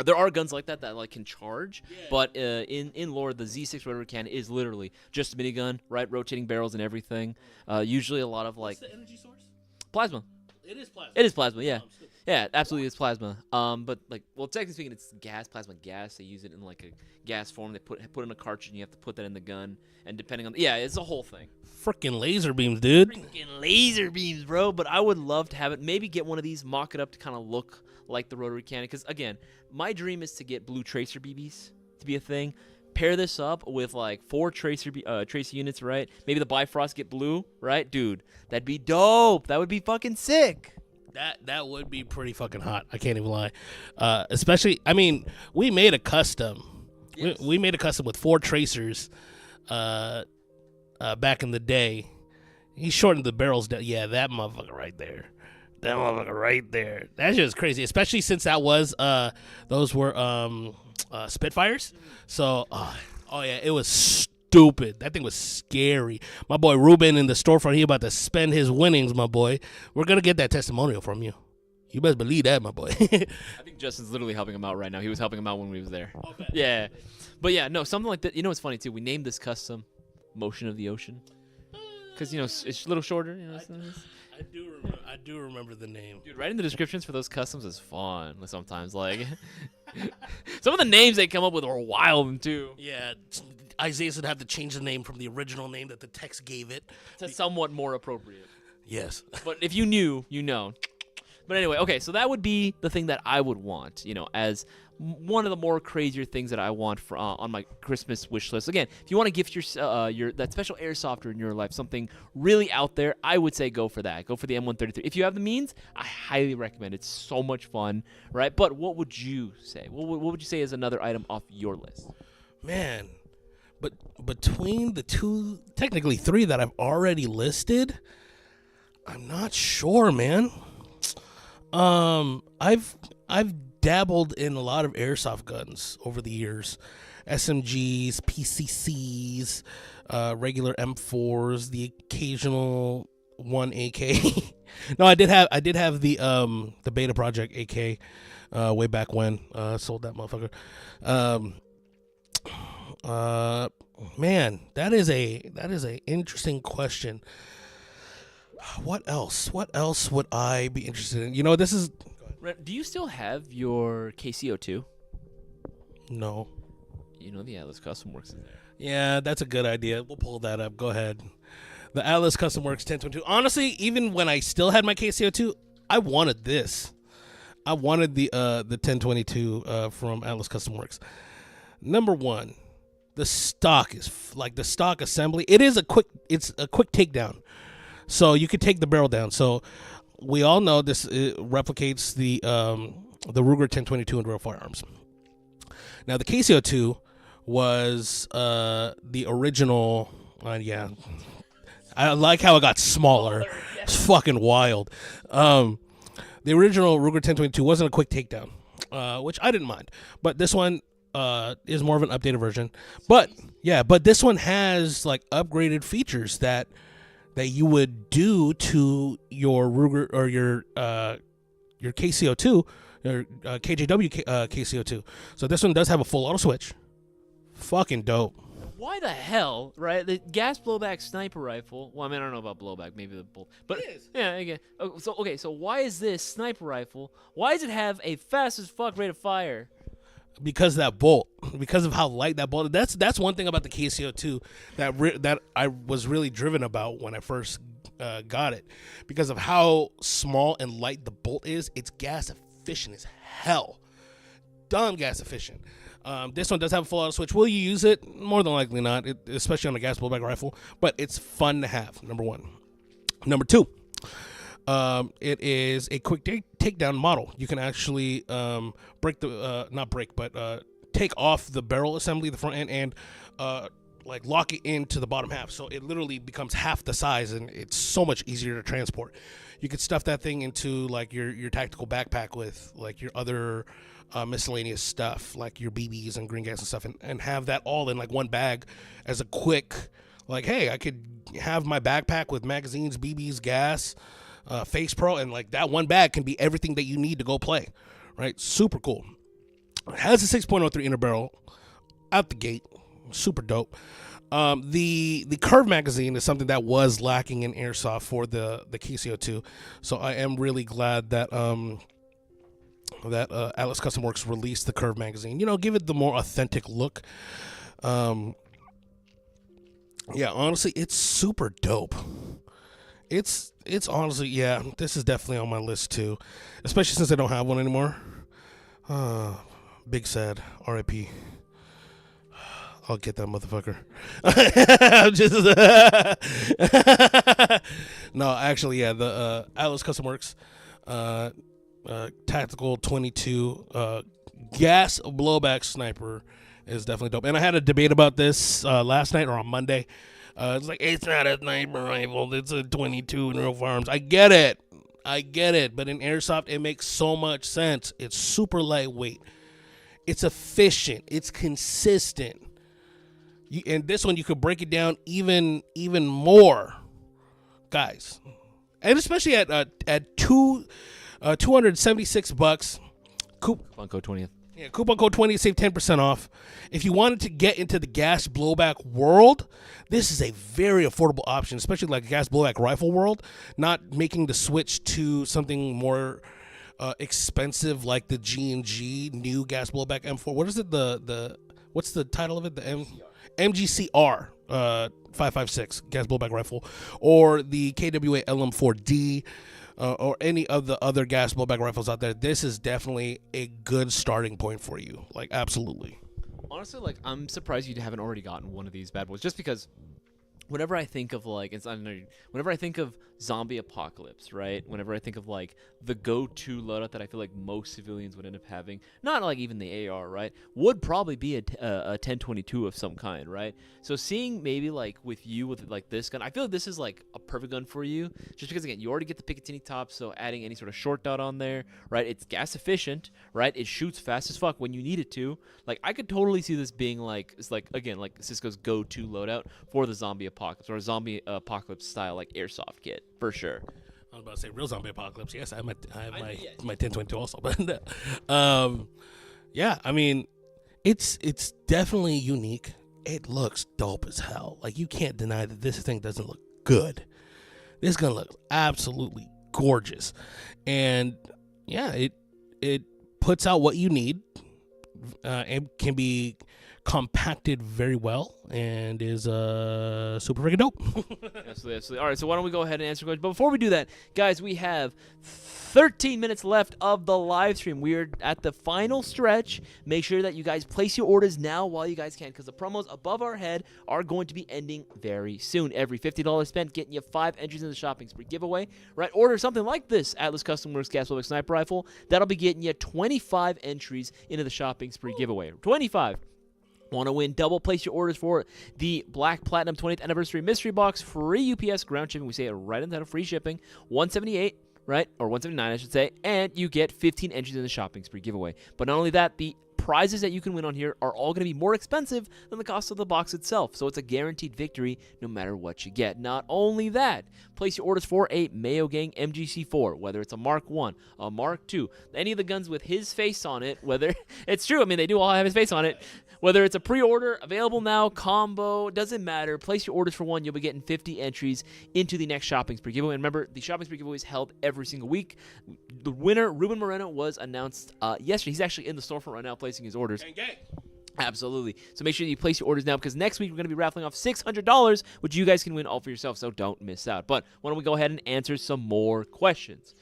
There are guns like that like can charge, but in lore, the Z6 rotary cannon is literally just a minigun, right? Rotating barrels and everything. Usually a lot of like. What's the energy source? Plasma. It is plasma. It is plasma. Yeah. Yeah, absolutely, it's plasma. But like, well, technically speaking, it's plasma gas. They use it in like a gas form. They put in a cartridge, and you have to put that in the gun. And depending on, it's a whole thing. Freaking laser beams, dude. Freaking laser beams, bro. But I would love to have it. Maybe get one of these, mock it up to kind of look like the rotary cannon. Because again, my dream is to get blue tracer BBs to be a thing. pair this up with like 4 tracer units, right? Maybe the Bifrost get blue, right? Dude, that'd be dope. That would be fucking sick. That would be pretty fucking hot. I can't even lie. Especially, I mean, we made a custom. Yes. We made a custom with 4 tracers back in the day. He shortened the barrels down. Yeah, that motherfucker right there. That motherfucker right there. That's just crazy, especially since that was those were Spitfires. So, oh yeah, it was stupid. That thing was scary. My boy Ruben in the storefront, he about to spend his winnings, my boy. We're gonna get that testimonial from you. You best believe that, my boy. I think Justin's literally helping him out right now. He was helping him out when we was there. Okay. Yeah. But yeah, no, something like that. You know what's funny too? We named this custom Motion of the Ocean. Because, you know, it's a little shorter. You know, I do remember the name. Dude, writing the descriptions for those customs is fun sometimes. Like, some of the names they come up with are wild, too. Yeah, Isaiah would have to change the name from the original name that the text gave it. To somewhat more appropriate. Yes. But if you knew, you know. But anyway, okay, so that would be the thing that I would want, you know, as one of the more crazier things that I want for, on my Christmas wish list. Again, if you want to gift your that special airsofter in your life, something really out there, I would say go for that. Go for the M133. If you have the means, I highly recommend it. It's so much fun, right? But what would you say? What would you say is another item off your list? Man, but between the 2, technically 3 that I've already listed, I'm not sure, man. I've dabbled in a lot of airsoft guns over the years, SMGs, PCCs, regular M4s, the occasional 1 AK. No, I did have the Beta Project AK way back when. Sold that motherfucker. Man, that is a interesting question. What else would I be interested in? You know, this is... Do you still have your KCO2? No. You know the Atlas Custom Works is there. Yeah, that's a good idea. We'll pull that up. Go ahead. The Atlas Custom Works 1022. Honestly, even when I still had my KCO2, I wanted this. I wanted the 1022 from Atlas Custom Works. Number 1, the stock is like the stock assembly. It's a quick takedown. So you could take the barrel down. So we all know this replicates the Ruger 1022 in real firearms. Now the KCO2 was the original. Yeah, I like how it got smaller. It's fucking wild. The original Ruger 1022 wasn't a quick takedown, which I didn't mind. But this one is more of an updated version. But this one has like upgraded features that you would do to your Ruger or your KCO2, or KJW KCO2. So this one does have a full auto switch. Fucking dope. Why the hell, right? The gas blowback sniper rifle. Well, I mean, I don't know about blowback, maybe the bolt, but It is. yeah, again. So why is this sniper rifle? Why does it have a fast as fuck rate of fire? Because of that bolt, because of how light that bolt. That's one thing about the KCO2 that I was really driven about when I first got it, because of how small and light the bolt is. It's gas efficient as hell, dumb gas efficient. This one does have a full auto switch. Will you use it? More than likely not, especially on a gas blowback rifle. But it's fun to have. Number 1. Number 2. It is a quick takedown model. You can actually take off the barrel assembly, the front end, and like lock it into the bottom half. So it literally becomes half the size, and it's so much easier to transport. You could stuff that thing into like your tactical backpack with like your other miscellaneous stuff, like your BBs and green gas and stuff, and have that all in like one bag as a quick, like, hey, I could have my backpack with magazines, BBs, gas, Face Pro, and like that one bag can be everything that you need to go play, right? Super cool. It has a 6.03 inner barrel out the gate, super dope. The curve magazine is something that was lacking in airsoft for the KCO2, so I am really glad that Atlas Custom Works released the curve magazine. You know, give it the more authentic look. Yeah, honestly, it's super dope. It's honestly, yeah, this is definitely on my list too, especially since I don't have one anymore. Big sad, R.I.P. I'll get that motherfucker. I'm just no, actually, yeah. The Atlas Custom Works Tactical 22 gas blowback sniper is definitely dope. And I had a debate about this last night or on Monday. It's like, it's not a sniper rifle, it's a 22 in real farms. I get it, but in airsoft it makes so much sense. It's super lightweight, it's efficient, it's consistent. And this one you could break it down even more, guys, and especially at $276. Coupon code 20th. Yeah, coupon code 20, save 10% off. If you wanted to get into the gas blowback world, this is a very affordable option, especially like gas blowback rifle world. Not making the switch to something more expensive like the G&G new gas blowback M4. What is it? What's the title of it? The MGCR 556 gas blowback rifle, or the KWA LM4D. Or any of the other gas blowback rifles out there. This is definitely a good starting point for you. Like, absolutely. Honestly, like, I'm surprised you haven't already gotten one of these bad boys, just because whenever I think of, like, whenever I think of zombie apocalypse, right? Whenever I think of, like, the go-to loadout that I feel like most civilians would end up having, not like even the AR, right, would probably be a 1022 of some kind, right? So seeing maybe like with you with like this gun, I feel like this is like a perfect gun for you, just because again you already get the Picatinny top, so adding any sort of short dot on there, right? It's gas efficient, right? It shoots fast as fuck when you need it to. Like, I could totally see this being like, it's like, again, like Cisco's go-to loadout for the zombie apocalypse, or a zombie apocalypse style like airsoft kit for sure. I was about to say real zombie apocalypse. Yes, I have my 1022 also, but yeah, I mean, it's definitely unique. It looks dope as hell. Like, you can't deny that this thing doesn't look good. This gun looks absolutely gorgeous, and yeah, it puts out what you need. It can be compacted very well and is super freaking dope. Absolutely. All right, so why don't we go ahead and answer questions? But before we do that, guys, we have 13 minutes left of the live stream. We are at the final stretch. Make sure that you guys place your orders now while you guys can, because the promos above our head are going to be ending very soon. Every $50 spent getting you 5 entries in the shopping spree giveaway, right? Order something like this Atlas Custom Works Gas Blowback Sniper Rifle. That'll be getting you 25 entries into the shopping spree giveaway. 25. Want to win double? Place your orders for the Black Platinum 20th Anniversary Mystery Box. Free UPS ground shipping. We say it right in the title. Free shipping. $178, right? Or $179, I should say. And you get 15 entries in the shopping spree giveaway. But not only that, the prizes that you can win on here are all going to be more expensive than the cost of the box itself. So it's a guaranteed victory no matter what you get. Not only that, place your orders for a Mayo Gang MGC4, whether it's a Mark 1, a Mark 2, any of the guns with his face on it, whether it's true, I mean, they do all have his face on it. Whether it's a pre-order, available now, combo, doesn't matter. Place your orders for one. You'll be getting 50 entries into the next shopping spree giveaway. And remember, the shopping spree giveaway is held every single week. The winner, Ruben Moreno, was announced yesterday. He's actually in the storefront right now placing his orders. Gang. Absolutely. So make sure you place your orders now, because next week we're going to be raffling off $600, which you guys can win all for yourself, so don't miss out. But why don't we go ahead and answer some more questions?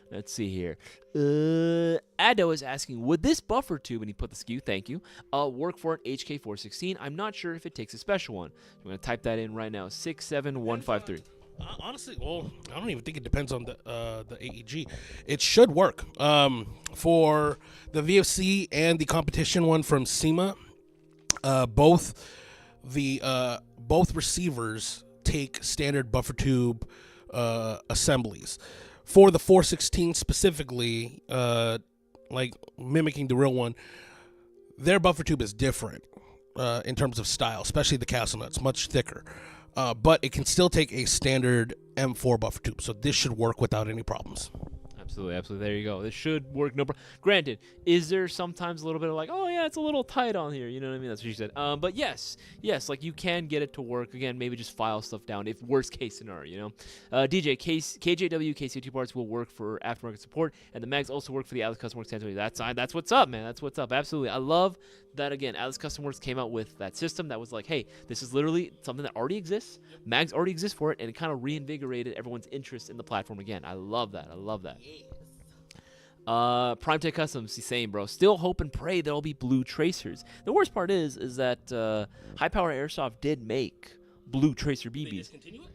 Let's see here. Ado is asking, would this buffer tube, and he put the SKU, thank you, work for an HK416? I'm not sure if it takes a special one. I'm going to type that in right now, 67153. Honestly, well, I don't even think it depends on the AEG. It should work. For the VFC and the competition one from SEMA, both receivers take standard buffer tube assemblies. For the 416 specifically, like mimicking the real one, their buffer tube is different in terms of style, especially the castle nuts, much thicker. But it can still take a standard M4 buffer tube, so this should work without any problems. Absolutely. There you go. This should work. No problem. Granted, is there sometimes a little bit of like, oh yeah, it's a little tight on here. You know what I mean? That's what she said. But yes, like you can get it to work. Again, maybe just file stuff down if worst case scenario. You know, DJ KJW KC2 parts will work for aftermarket support, and the mags also work for the Atlas Custom Works 1020. That's what's up, man. That's what's up. Absolutely. I love that. Again, Atlas Custom Works came out with that system that was like, hey, this is literally something that already exists. Mags already exist for it, and it kind of reinvigorated everyone's interest in the platform again. I love that. Prime Tech Customs, the same, bro. Still hope and pray there'll be blue tracers. The worst part is that High Power Airsoft did make blue tracer BBs. They discontinue it?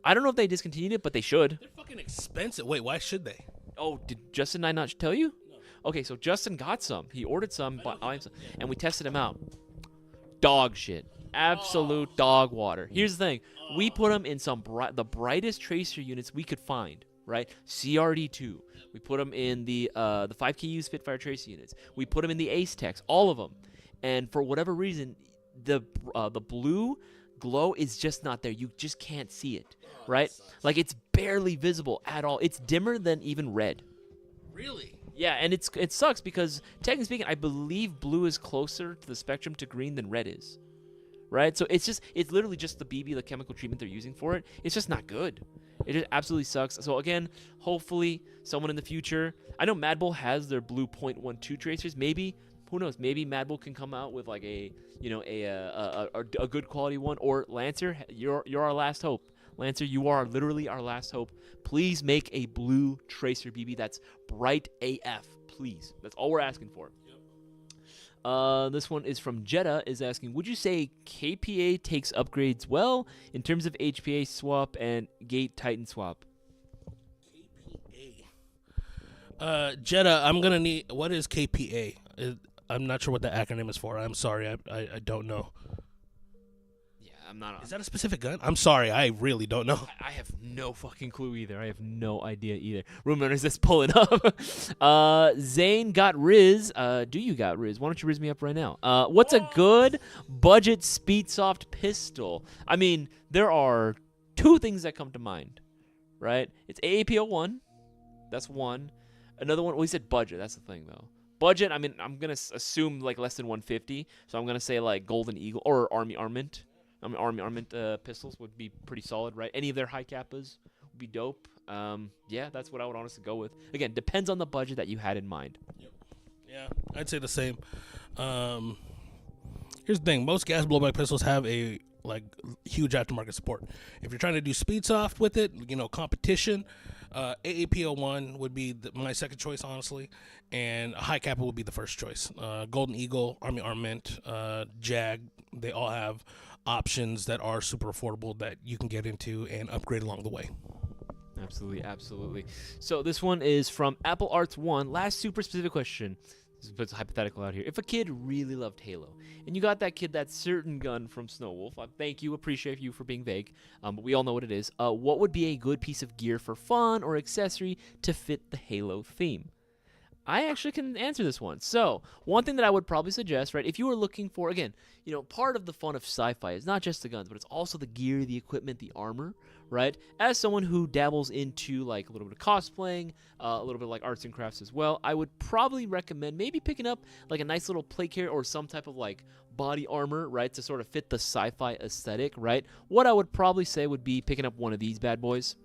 I don't know if they discontinued it, but they should. They're fucking expensive. Wait, why should they? Oh, did Justin and I not tell you? No. Okay, so Justin got some. He ordered some, and we tested them out. Dog shit. Absolute dog water. Here's the thing. We put them in the brightest tracer units we could find, right? CRD2. We put them in the 5KU Spitfire tracer units. We put them in the Ace Techs, all of them. And for whatever reason, the blue glow is just not there. You just can't see it, right? Like, it's barely visible at all. It's dimmer than even red. Really? Yeah, and it sucks because, technically speaking, I believe blue is closer to the spectrum to green than red is, right? So it's literally just the BB, the chemical treatment they're using for it. It's just not good. It just absolutely sucks. So again, hopefully someone in the future, I know Mad Bull has their blue .12 tracers. Maybe, who knows? Maybe Mad Bull can come out with like a good quality one. Or Lancer, you're our last hope. Lancer, you are literally our last hope. Please make a blue tracer BB that's bright AF, please. That's all we're asking for. This one is from Jeddah, is asking, would you say KPA takes upgrades well in terms of HPA swap and gate Titan swap? KPA. Jeddah, I'm going to need, what is KPA? I'm not sure what the acronym is for. I'm sorry. I don't know. Yeah, I'm not. Is that a specific gun? I'm sorry. I really don't know. I have no fucking clue either. I have no idea either. Room runners that's pulling up. Zane got Riz. Do you got Riz? Why don't you Riz me up right now? What's a good budget Speedsoft pistol? I mean, there are two things that come to mind, right? It's AAP01. That's one. Another one, well, he said budget. That's the thing, though. Budget, I mean, I'm going to assume like less than 150. So I'm going to say like Golden Eagle or Army Armament. Army Armament pistols would be pretty solid, right? Any of their high kappas would be dope. Yeah, that's what I would honestly go with. Again, depends on the budget that you had in mind. Yep. Yeah, I'd say the same. Here's the thing. Most gas blowback pistols have a huge aftermarket support. If you're trying to do Speedsoft with it, competition, AAP01 would be my second choice, honestly, and a high kappa would be the first choice. Golden Eagle, Army Armament, Jag, they all have options that are super affordable that you can get into and upgrade along the way. Absolutely, absolutely. So this one is from Apple Arts 1. Last super specific question. This is hypothetical out here. If a kid really loved Halo, and you got that kid that certain gun from Snow Wolf, thank you, appreciate you for being vague, but we all know what it is. What would be a good piece of gear for fun or accessory to fit the Halo theme? I actually can answer this one. So, one thing that I would probably suggest, right, if you were looking for, again, part of the fun of sci-fi is not just the guns, but it's also the gear, the equipment, the armor, right? As someone who dabbles into, like, a little bit of cosplaying, a little bit like arts and crafts as well, I would probably recommend maybe picking up, like, a nice little plate carrier or some type of, like, body armor, right, to sort of fit the sci-fi aesthetic, right? What I would probably say would be picking up one of these bad boys.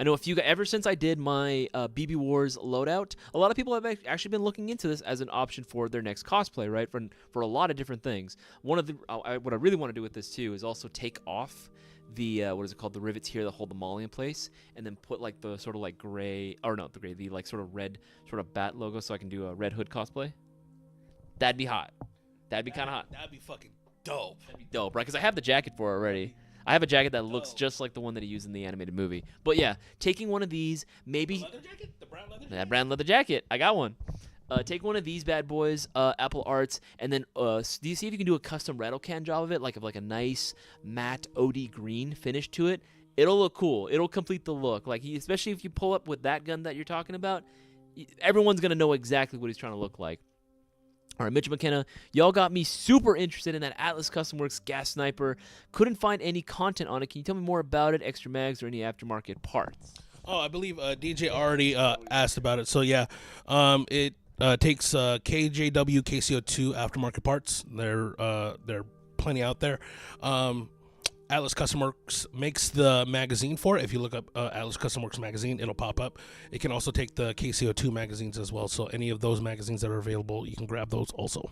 I know ever since I did my BB Wars loadout, a lot of people have actually been looking into this as an option for their next cosplay, right? For a lot of different things. What I really want to do with this too is also take off the what is it called, the rivets here that hold the molly in place, and then put like the sort of like gray, or not the gray, the like sort of red sort of bat logo, so I can do a Red Hood cosplay. That'd be hot. That'd be kind of hot. That'd be fucking dope. That'd be dope, right? Because I have the jacket for it already. I have a jacket that looks just like the one that he used in the animated movie. But yeah, taking one of these, maybe... The leather jacket? The brown leather jacket? That brown leather jacket. I got one. Take one of these bad boys, Apple Arts, and then do you see if you can do a custom rattle can job of it, like a nice matte OD green finish to it? It'll look cool. It'll complete the look. Especially if you pull up with that gun that you're talking about, everyone's going to know exactly what he's trying to look like. All right, Mitch McKenna, y'all got me super interested in that Atlas Custom Works gas sniper. Couldn't find any content on it. Can you tell me more about it, extra mags, or any aftermarket parts? Oh, I believe DJ already asked about it. So, yeah, it takes KJW, KCO2 aftermarket parts. They're plenty out there. Atlas Custom Works makes the magazine for it. If you look up Atlas Custom Works magazine, it'll pop up. It can also take the KCO2 magazines as well. So any of those magazines that are available, you can grab those also.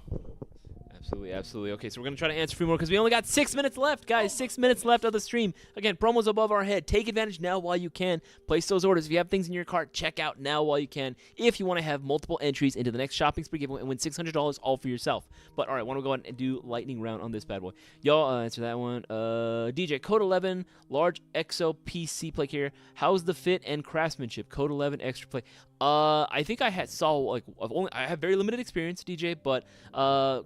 Absolutely. Okay, so we're going to try to answer a few more because we only got 6 minutes left, guys. 6 minutes left of the stream. Again, promos above our head. Take advantage now while you can. Place those orders. If you have things in your cart, check out now while you can. If you want to have multiple entries into the next shopping spree giveaway and win $600 all for yourself. But, all right, I want to go ahead and do lightning round on this bad boy. Y'all answer that one. DJ, Code 11, large EXO PC play carrier. How's the fit and craftsmanship? Code 11 extra play. I think I I have very limited experience, DJ, but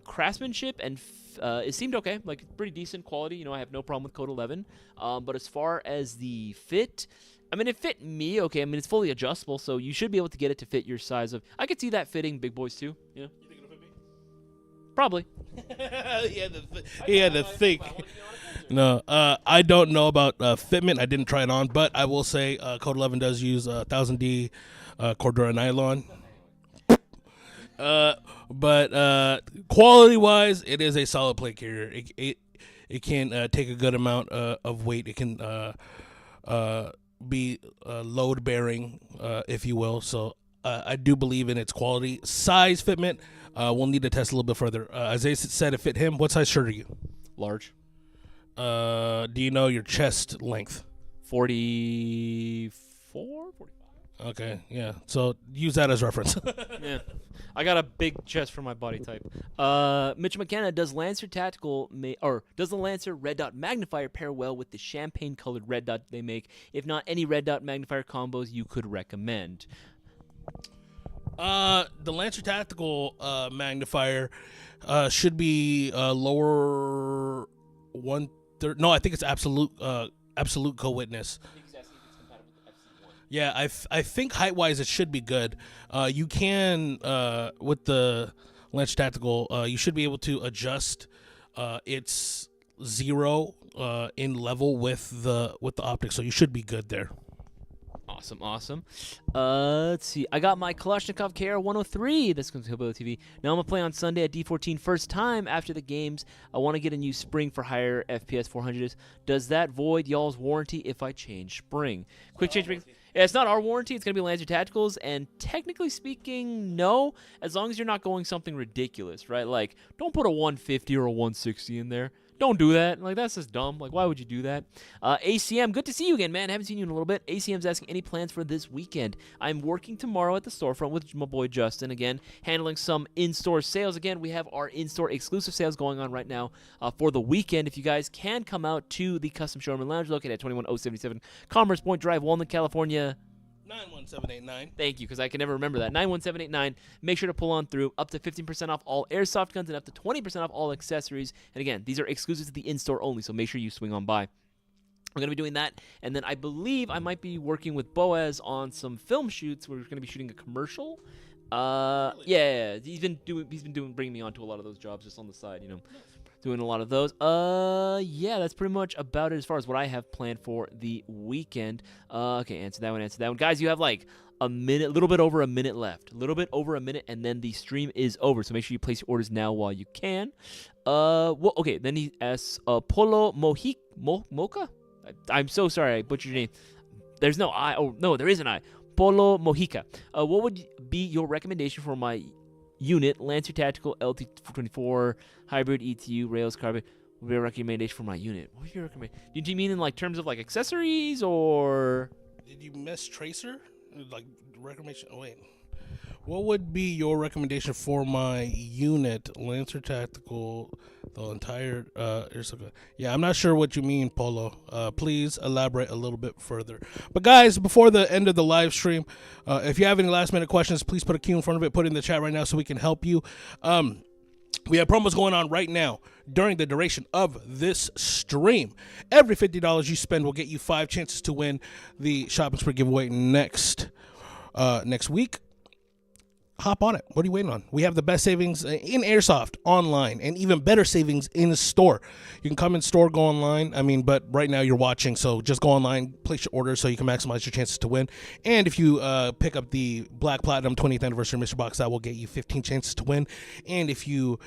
craftsmanship and it seemed okay, like pretty decent quality. You know, I have no problem with Code 11. But as far as the fit, I mean, it fit me okay. I mean, it's fully adjustable, so you should be able to get it to fit your size of. I could see that fitting big boys too. Yeah. You think it'll fit me? Probably. he had to think. No, I don't know about fitment. I didn't try it on, but I will say Code 11 does use 1000D Cordura nylon. But quality-wise, it is a solid plate carrier. It can take a good amount of weight. It can be load-bearing, if you will. So I do believe in its quality. Size fitment, we'll need to test a little bit further. Isaiah said it fit him. What size shirt are you? Large. Do you know your chest length? 44, 45. Okay, yeah. So use that as reference. Yeah. I got a big chest for my body type. Mitch McKenna, does Lancer Tactical does the Lancer red dot magnifier pair well with the champagne colored red dot they make? If not, any red dot magnifier combos you could recommend? The Lancer Tactical magnifier should be lower 1/3. No, I think it's absolute co-witness. Yeah, I think height-wise it should be good. You can, with the Lancer Tactical, you should be able to adjust its zero in level with the optics, so you should be good there. Awesome. Let's see. I got my Kalashnikov KR-103. This comes to Hillbilly TV. Now I'm going to play on Sunday at D14. First time after the games. I want to get a new spring for higher FPS 400s. Does that void y'all's warranty if I change spring? Quick change spring. Yeah, it's not our warranty. It's going to be Lancer Tacticals. And technically speaking, no. As long as you're not going something ridiculous, right? Like, don't put a 150 or a 160 in there. Don't do that. Like, that's just dumb. Like, why would you do that? ACM, good to see you again, man. Haven't seen you in a little bit. ACM's asking any plans for this weekend. I'm working tomorrow at the storefront with my boy Justin, again, handling some in-store sales. Again, we have our in-store exclusive sales going on right now for the weekend. If you guys can come out to the Custom Showroom and Lounge located at 21077 Commerce Point Drive, Walnut, California. 91789. Thank you, because I can never remember that. 91789. Make sure to pull on through. Up to 15% off all airsoft guns and up to 20% off all accessories. And again, these are exclusive to the in-store only, so make sure you swing on by. We're going to be doing that. And then I believe I might be working with Boaz on some film shoots. We're going to be shooting a commercial. Really? Yeah. He's been bringing me onto a lot of those jobs just on the side, you know. Doing a lot of those. Yeah, that's pretty much about it as far as what I have planned for the weekend. Okay, answer that one. Guys, you have like a little bit over a minute left. And then the stream is over. So make sure you place your orders now while you can. Well, okay, then he asks, Polo Mocha? I'm so sorry, I butchered your name. There's no I. Oh, no, there is an I. Polo Mojica. What would be your recommendation for my unit, Lancer Tactical LT24 Hybrid ETU Rails Carbon? Would be a recommendation for my unit. What would you recommend? Did you mean in like terms of like accessories or? Did you miss Tracer? Like recommendation? Oh, wait. What would be your recommendation for my unit, Lancer Tactical, the entire yeah, I'm not sure what you mean, Polo. Please elaborate a little bit further. But guys, before the end of the live stream, if you have any last minute questions, please put a Q in front of it, put it in the chat right now so we can help you. We have promos going on right now during the duration of this stream. Every $50 you spend will get you 5 chances to win the shopping spree giveaway next week. Hop on it. What are you waiting on? We have the best savings in Airsoft online and even better savings in store. You can come in store, go online. But right now you're watching, so just go online, place your order so you can maximize your chances to win. And if you pick up the Black Platinum 20th Anniversary Mystery Box, that will get you 15 chances to win. And if you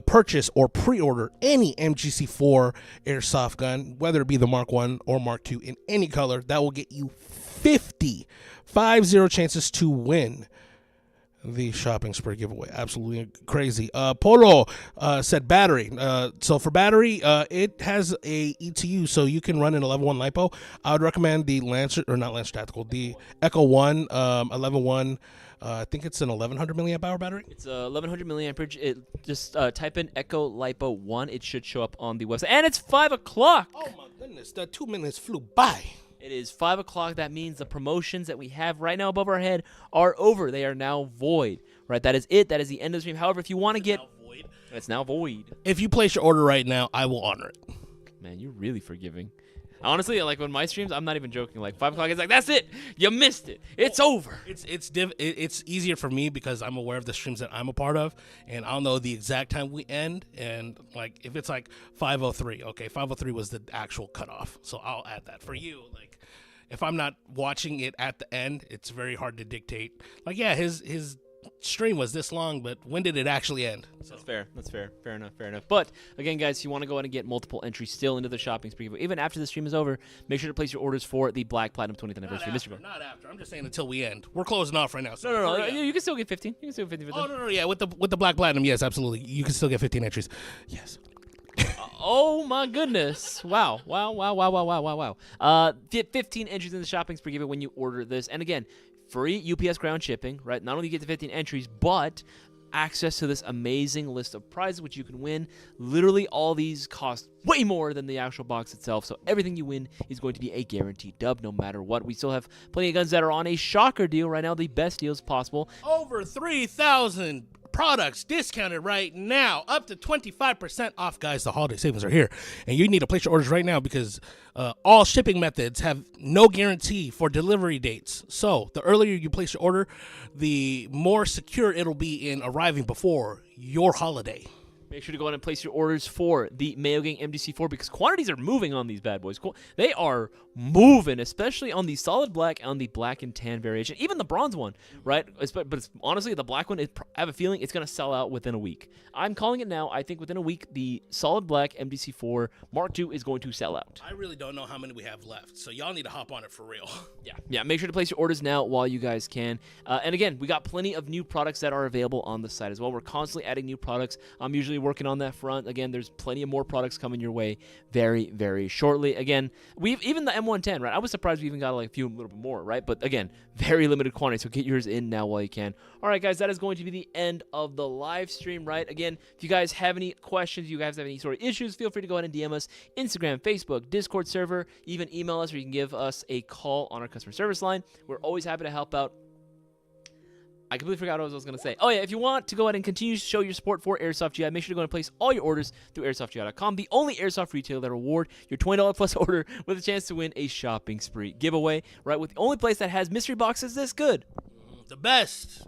purchase or pre-order any MGC4 Airsoft gun, whether it be the Mark 1 or Mark 2 in any color, that will get you 50 chances to win The shopping spree giveaway, absolutely crazy. Polo said battery. So for battery, it has a ETU, so you can run an 11.1 LiPo. I would recommend the Lancer, or not Lancer Tactical, the Echo One 11.1. I think it's an 1100 milliamp hour battery. It's 1100 milliamperage. Just type in Echo Lipo 1. It should show up on the website. And it's 5 o'clock. Oh my goodness, the 2 minutes flew by. It is 5 o'clock. That means the promotions that we have right now above our head are over. They are now void. Right? That is it. That is the end of the stream. However, if you want to get... It's now void. If you place your order right now, I will honor it. Man, you're really forgiving. Honestly, like on my streams, I'm not even joking. Like 5 o'clock, it's like, that's it. You missed it. It's over. It's easier for me because I'm aware of the streams that I'm a part of, and I'll know the exact time we end. And like if it's like 5:03, okay, 5:03 was the actual cutoff, so I'll add that. For you, like if I'm not watching it at the end, it's very hard to dictate. Like yeah, his stream was this long, but when did it actually end? So. That's fair. That's fair. Fair enough. Fair enough. But again, guys, if you want to go ahead and get multiple entries still into the shopping spree, even after the stream is over, make sure to place your orders for the Black Platinum 20th anniversary mystery box. Not after. I'm just saying until we end. We're closing off right now. So No. You can still get 15. You can still get 15. Oh no. Yeah, with the Black Platinum, yes, absolutely. You can still get 15 entries. Yes. Oh my goodness! Wow! 15 entries in the shopping spree given when you order this, and again, free UPS ground shipping. Right? Not only do you get the 15 entries, but access to this amazing list of prizes which you can win. Literally, all these cost way more than the actual box itself. So everything you win is going to be a guaranteed dub, no matter what. We still have plenty of guns that are on a shocker deal right now, the best deals possible. Over 3,000 products discounted right now, up to 25% off, guys. The holiday savings are here, and you need to place your orders right now because all shipping methods have no guarantee for delivery dates. So the earlier you place your order, the more secure it'll be in arriving before your holiday. Make sure to go ahead and place your orders for the Mayo Gang MDC4 because quantities are moving on these bad boys. They are moving, especially on the solid black and the black and tan variation, even the bronze one, right? But it's, honestly, the black one, I have a feeling it's going to sell out within a week. I'm calling it now. I think within a week, the solid black MDC4 Mark II is going to sell out. I really don't know how many we have left, so y'all need to hop on it for real. Yeah. Make sure to place your orders now while you guys can. And again, we got plenty of new products that are available on the site as well. We're constantly adding new products. I'm usually working on that front. Again, there's plenty of more products coming your way very, very shortly. Again, even the M110, right? I was surprised we even got like a few, a little bit more, right? But again, very limited quantity, so get yours in now while you can. All right, guys, that is going to be the end of the live stream, right? Again, if you guys have any questions, you guys have any sort of issues, feel free to go ahead and DM us, Instagram, Facebook, Discord server, even email us, or you can give us a call on our customer service line. We're always happy to help out. I completely forgot what I was going to say. Oh, yeah, if you want to go ahead and continue to show your support for Airsoft GI, make sure to go and place all your orders through airsoftgi.com, the only airsoft retailer that reward your $20 plus order with a chance to win a shopping spree giveaway, right? With the only place that has mystery boxes this good. The best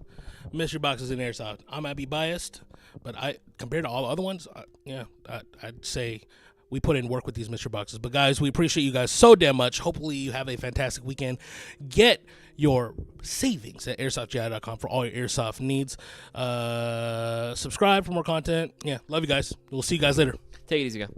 mystery boxes in Airsoft. I might be biased, but compared to all the other ones, I'd say we put in work with these mystery boxes. But guys, we appreciate you guys so damn much. Hopefully you have a fantastic weekend. Get your savings at airsoftgi.com for all your airsoft needs. Subscribe for more content. Yeah, love you guys. We'll see you guys later. Take it easy, guys.